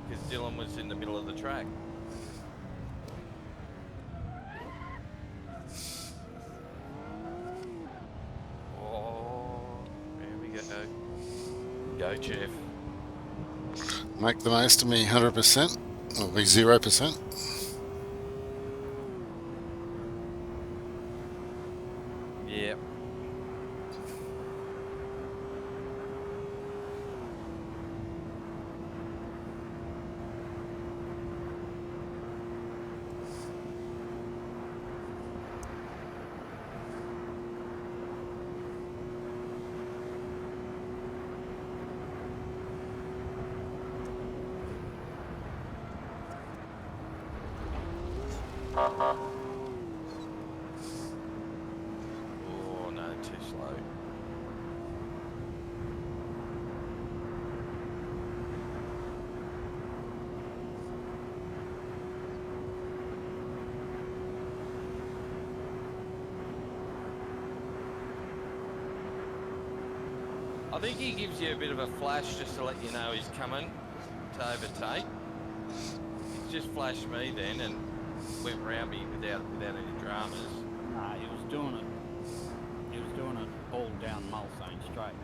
because Dylan was in the middle of the track. Oh, there we go. Go, Jeff. Make the most of me 100%. Or me 0%. Yep. Oh no, too slow. I think he gives you a bit of a flash just to let you know he's coming to overtake. He just flashed me then and went round me without any dramas. Nah, he was doing it. He was doing it all down Mulsane straight.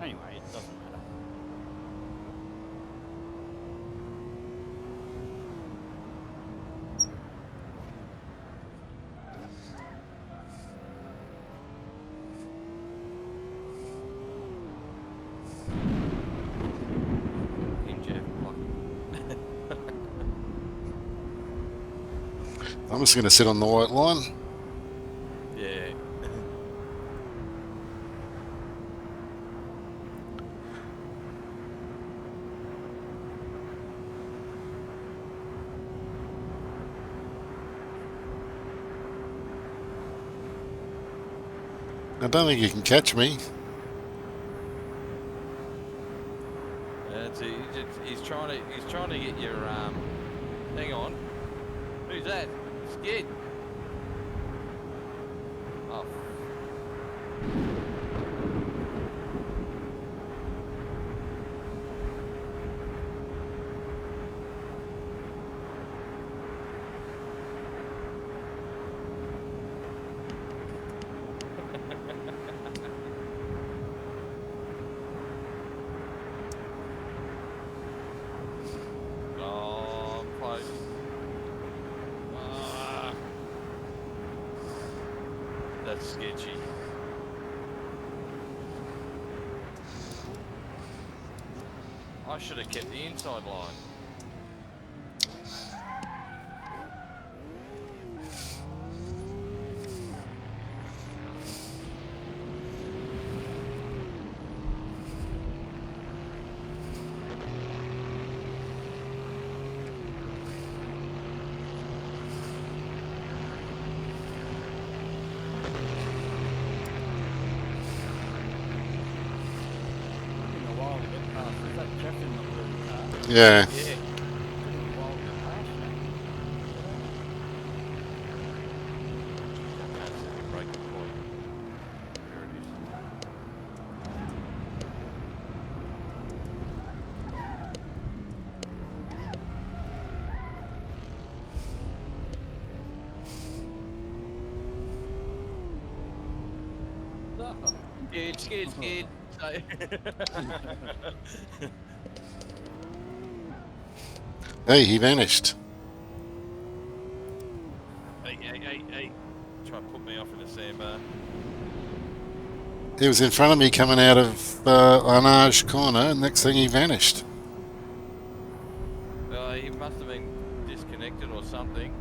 Anyway, it doesn't matter. Him, Jeff. I'm just going to sit on the white line. Yeah. I don't think you can catch me. He's trying to get your hang on. Who's that? Skid. Oh. Oh, close. Ah. That's sketchy. I should have kept the inside line. Christ, is that Jeff in the blue car? Yeah. Yeah. Pretty wild crash, that. I can't see the breaking point. There it is. Oh. Scared. Hey, he vanished. Hey. Try and put me off in a sandbar. He was in front of me coming out of Arnage corner, and next thing he vanished. He must have been disconnected or something.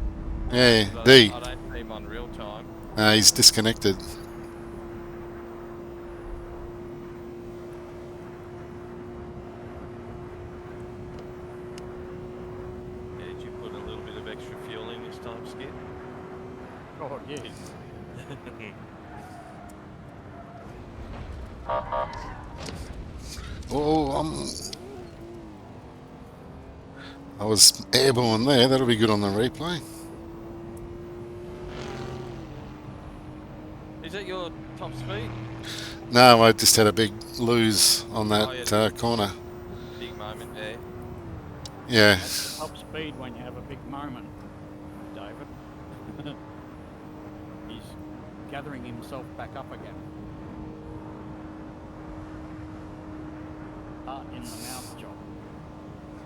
Yeah, 'Cause D. I don't see him on real time. He's disconnected. Did you put a little bit of extra fuel in this time, Skip? Oh, yes. Oh, I was airborne there. That'll be good on the replay. Is that your top speed? No, I just had a big lose on Oh, that yeah. corner. Big moment there. Yeah. That's the top speed when you have a big moment, David. He's gathering himself back up again. In the mouth job.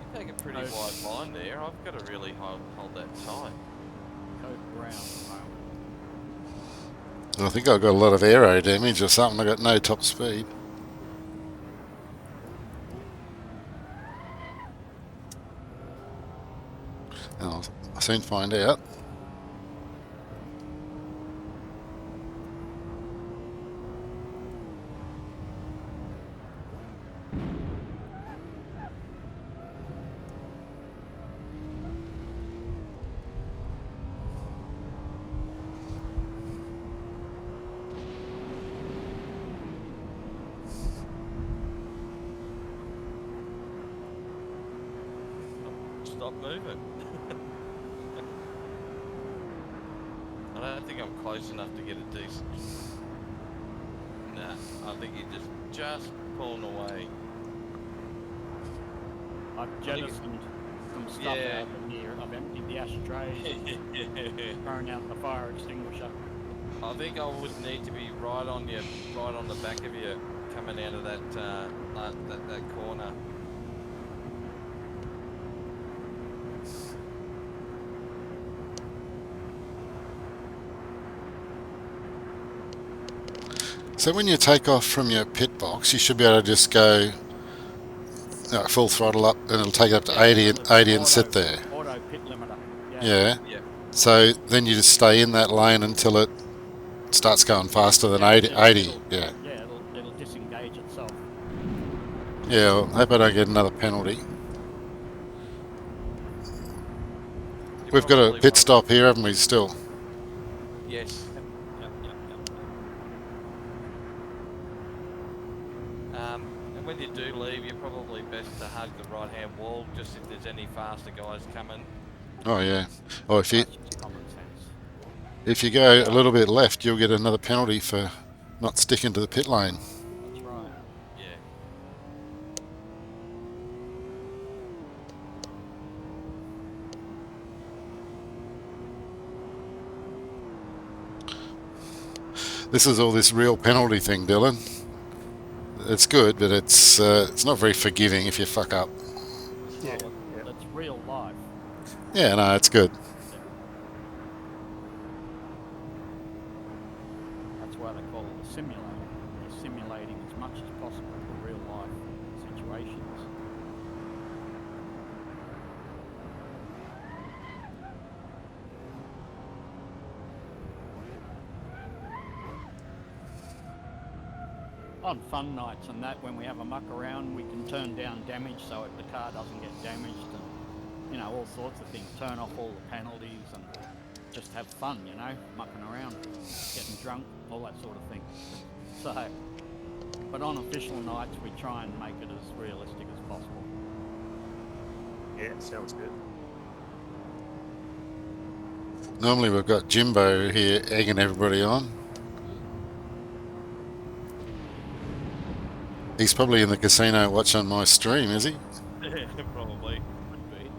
You take a pretty wide line there. I've got to really hold that tight. Code brown at the moment. I think I got a lot of aero damage or something. I got no top speed. I'll soon find out. Stop moving. I don't think I'm close enough to get a decent. Nah, I think you're just pulling away. I've jettisoned some stuff Yeah. out of here. I've emptied the ashtrays, thrown out the fire extinguisher. I think I would need to be right on the back of you, coming out of that corner. So when you take off from your pit box, you should be able to just go full throttle up, and it'll take it up to 80 and sit there. Auto pit limiter. Yeah. Yeah. So then you just stay in that lane until it starts going faster than 80. Yeah. Yeah, it'll disengage itself. Yeah, well, I hope I don't get another penalty. You We've got a probably pit won't. stop here, haven't we, still? Yes. Yep. And when you do leave, you're probably best to hug the right-hand wall, just if there's any faster guys coming. Oh, yeah. Or if you That's just common sense. if you go a little bit left, you'll get another penalty for not sticking to the pit lane. That's right. Yeah. This is all this real penalty thing, Dylan. It's good, but it's not very forgiving if you fuck up. Yeah, Well, yeah. that's real life. Yeah, no, it's good. That's why they call it a simulator. You're simulating as much as possible for real life situations. On fun nights and that, when we have a muck around, we can turn down damage so the car doesn't get damaged, and all sorts of things. Turn off all the penalties and just have fun, mucking around, getting drunk, all that sort of thing. So But on official nights, we try and make it as realistic as possible. Yeah, sounds good. Normally we've got Jimbo here egging everybody on. He's probably in the casino watching my stream, is he? Yeah, probably. Could be.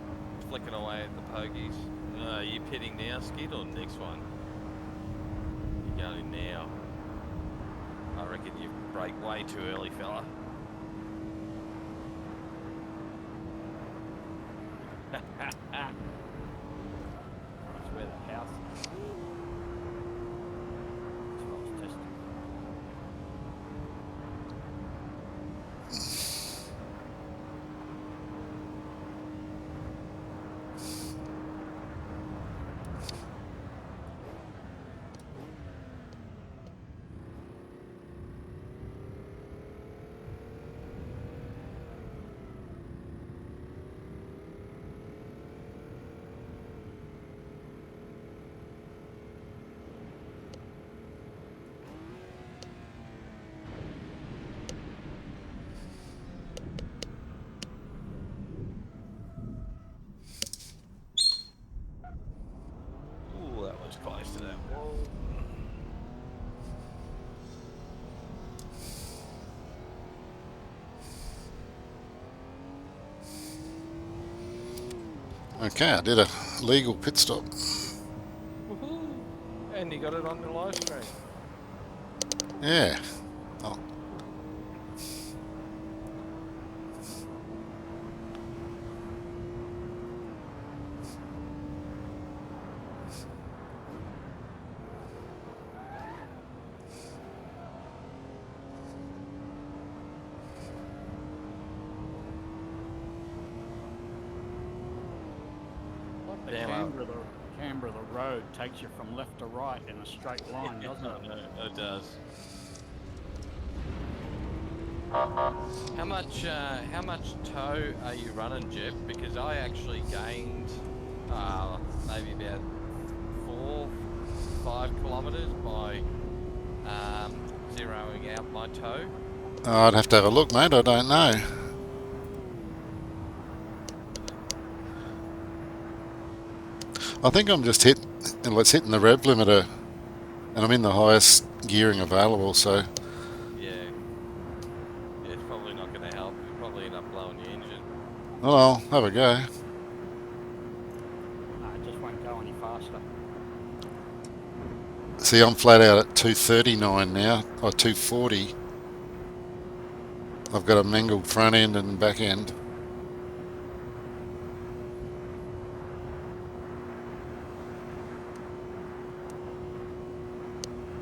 Flicking away at the pokies. Are you pitting now, Skid, or next one? You're going now. I reckon you break way too early, fella. That's where the house is. That's what I was testing. Ooh, that was close to that wall. Okay, I did a legal pit stop. Woohoo! And you got it on the live stream. Yeah. Oh. Like the Damn, Canberra, the road takes you from left to right in a straight line, doesn't it? No, it does. How much tow are you running, Jeb? Because I actually gained maybe about 4-5 kilometres by zeroing out my tow. Oh, I'd have to have a look, mate. I don't know. I think I'm just hitting the rev limiter, and I'm in the highest gearing available, so Yeah. It's probably not going to help. You'll probably end up blowing your engine. well, I'll have a go. No, it just won't go any faster. See, I'm flat out at 239 now, or 240. I've got a mangled front end and back end.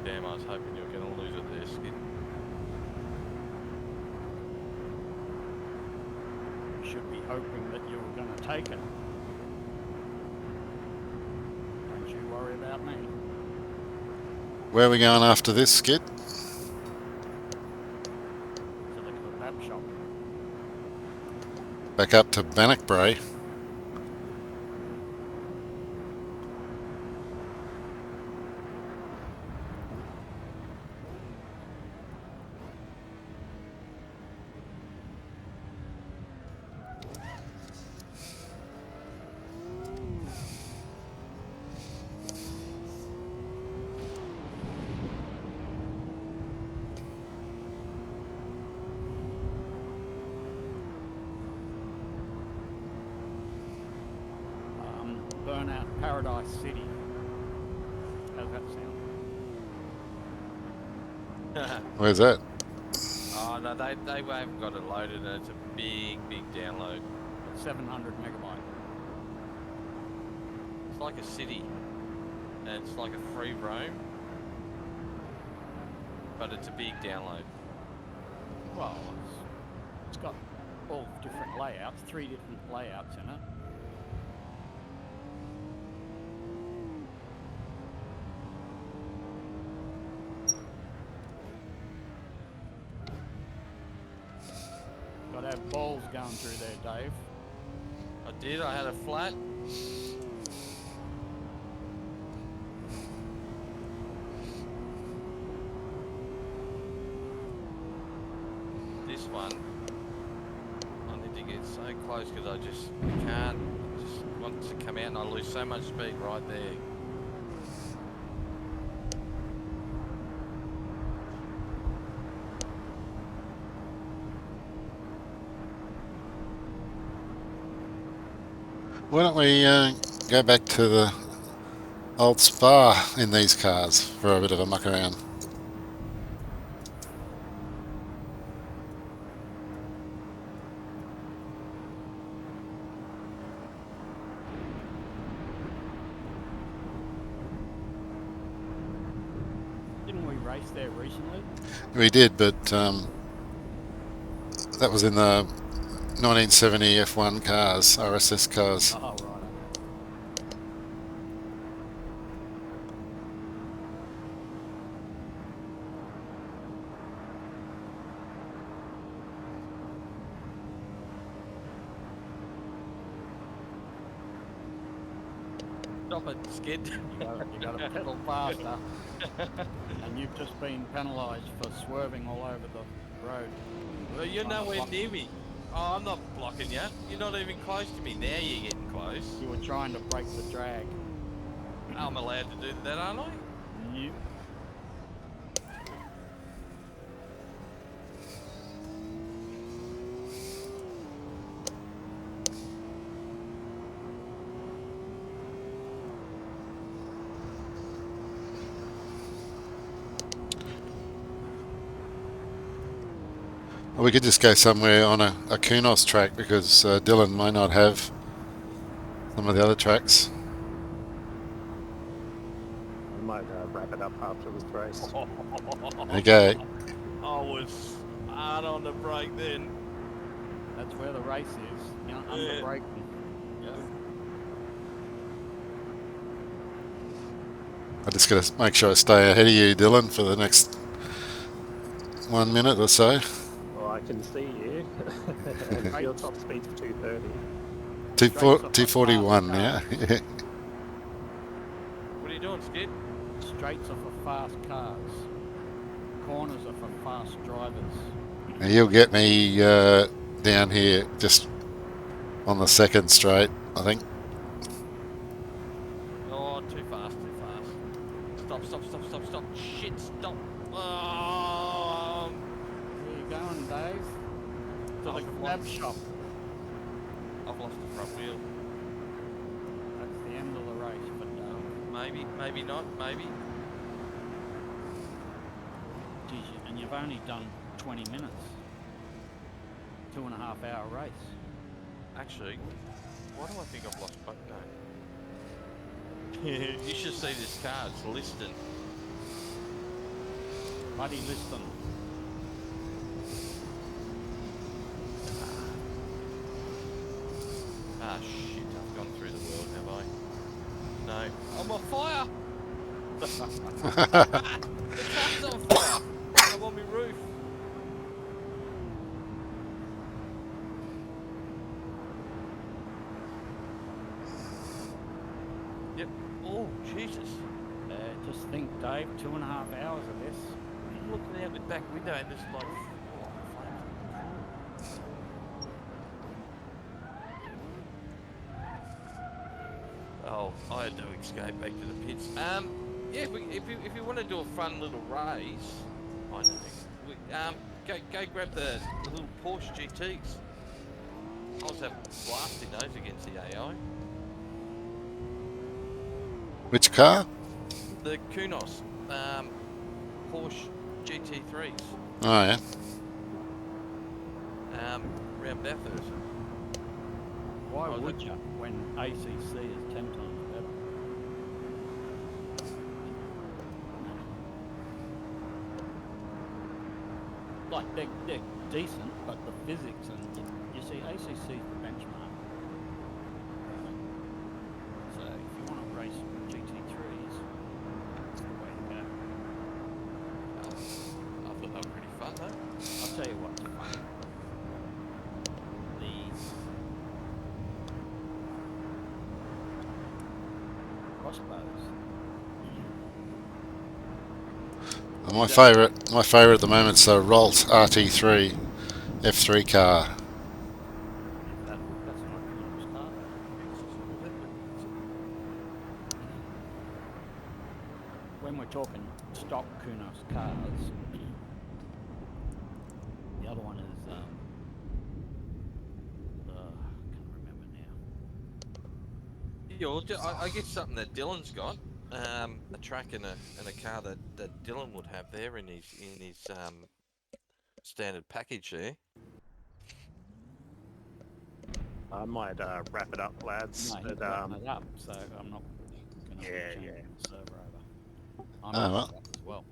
Damn, I was hoping you were going to lose it there, Skid. You should be hoping that you were going to take it. Don't you worry about me. Where are we going after this, Skid? To the kebab shop. Back up to Bannockbrae. Burnout Paradise City. How's that sound? Where's that? Oh, no, they haven't got it loaded, and it's a big download. 700 megabyte. It's like a city, and it's like a free roam, but it's a big download. Well, it's got all different layouts, 3 different layouts in it. Got to have balls going through there, Dave. I did, I had a flat. one, I need to get so close because I can't. I just want to come out and I lose so much speed right there. Why don't we go back to the old spa in these cars for a bit of a muck around? Didn't we race there recently? We did, but that was in the 1970 F1 cars, RSS cars. Oh, right. Stop it, Skid. You got to pedal faster. And you've just been penalised for swerving all over the road. Well, you're nowhere near me. Oh, I'm not blocking you. You're not even close to me. Now you're getting close. You were trying to break the drag. I'm allowed to do that, aren't I? You. Or we could just go somewhere on a Kunos track because Dylan might not have some of the other tracks. We might wrap it up after this race. Okay. I was hard on the brake then. That's where the race is. You know, under Yeah. braking. Yeah. I just got to make sure I stay ahead of you, Dylan, for the next 1 minute or so. Well, I can see you. And your top speed's 230. 241, yeah. What are you doing, Skid? Straights are for fast cars. Corners are for fast drivers. Now you'll get me down here just on the second straight, I think. Oh, too fast, too fast. Stop, stop, stop, stop, stop. Shit, stop. Oh, Where you going, Dave? To the I've grab lost- shop. I've lost the front wheel. That's the end of the race, but Maybe, maybe not, maybe. geez, and you've only done 20 minutes. 2.5 hour race. Actually, why do I think I've lost both? No. You should see this car, it's listed. Buddy Liston. Ah, shit, I've gone through the world, have I? No. I'm on fire! The car's on fire! I'm on my roof. Yep. Oh, Jesus. Just think, Dave, 2.5 hours of this. I'm looking out the back window and there's like... Oh, I had to escape back to the pits. Yeah, if you want to do a fun little race, I know. Go grab the little Porsche GTs. I was having blasting those against the AI. Which car? The Kunos, Porsche GT3s. Oh, yeah. Around Bathurst. Why Oh, would you when ACC is 10 times better? Like, they're decent, but the physics and you see, ACC is the benchmark. So if you want to race GT3s, that's the way to go. I thought they were pretty fun though. I'll tell you what's fun. The crossbows. My favourite at the moment is a Rolt RT3 F3 car. That's not Kuno's car, though. When we're talking stock Kunos cars, the other one is I can't remember now. Yeah, well, I guess something that Dylan's got, a track and a car that Dylan would have there in his standard package there. I might wrap it up, lads. No, he's but, wrapping it up, so I'm not going to Yeah, be changing yeah. the server over. I'm Oh, wrapping well. it up as well.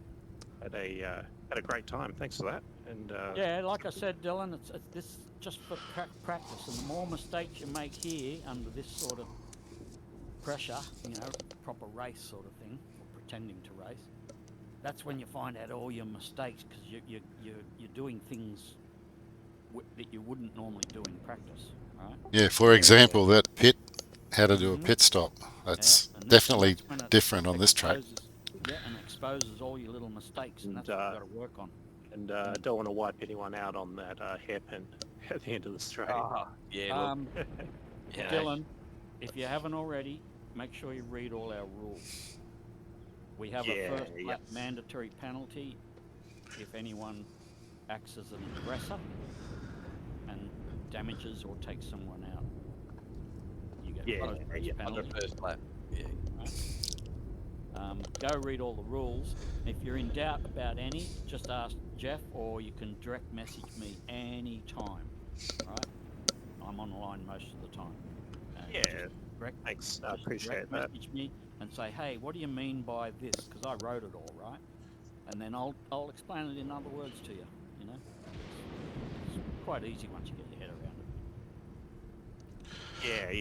had a great time. Thanks for that. And Yeah, like I said, Dylan, it's this just for practice, and the more mistakes you make here under this sort of pressure, proper race sort of thing, or pretending to race, that's when you find out all your mistakes, because you're doing things that you wouldn't normally do in practice, right? Yeah, for example, that pit, how to do a pit stop. That's Yeah, and definitely that's when it different on this track. exposes all your little mistakes, and And, that's what you've got to work on. and don't want to wipe anyone out on that hairpin at the end of the straight. Yeah, look, you know, Dylan, if you haven't already, make sure you read all our rules. We have a first lap mandatory penalty if anyone acts as an aggressor and damages or takes someone out. You get first race on the penalty. first lap. Yeah. Right? Go read all the rules. If you're in doubt about any, just ask Jeff, or you can direct message me anytime. Right? I'm online most of the time. Thanks. I appreciate that. Message me and say, hey, what do you mean by this? Because I wrote it all, right? And then I'll explain it in other words to you. It's quite easy once you get your head around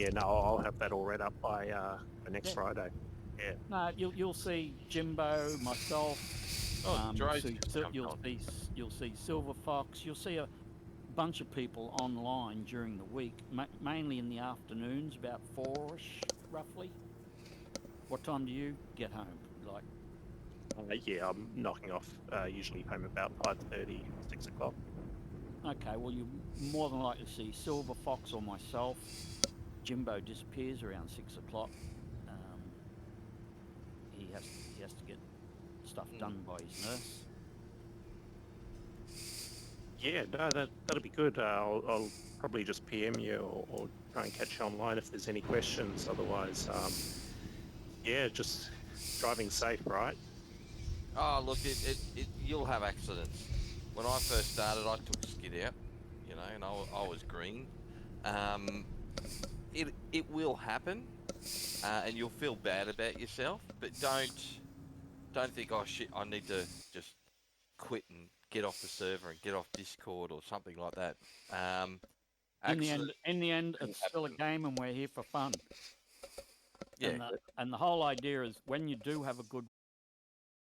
it. No, I'll have that all read up by next Friday. Yeah. No, you'll see Jimbo, myself. You'll see Silver Fox. You'll see a bunch of people online during the week, mainly in the afternoons, about 4ish, roughly. What time do you get home? Like? I'm knocking off usually home about 5:30, 6 o'clock. Okay, well, you more than likely see Silver Fox or myself. Jimbo disappears around 6 o'clock. He has to get stuff done by his nurse. Yeah, no, that'll be good. I'll probably just PM you or try and catch you online if there's any questions. Otherwise, just driving safe, right? Oh, look, you'll have accidents. When I first started, I took skid out, and I was green. It will happen, and you'll feel bad about yourself, but don't think, oh shit, I need to just quit and get off the server and get off Discord or something like that. In the end, it's still a game, and we're here for fun. Yeah. And the whole idea is, when you do have a good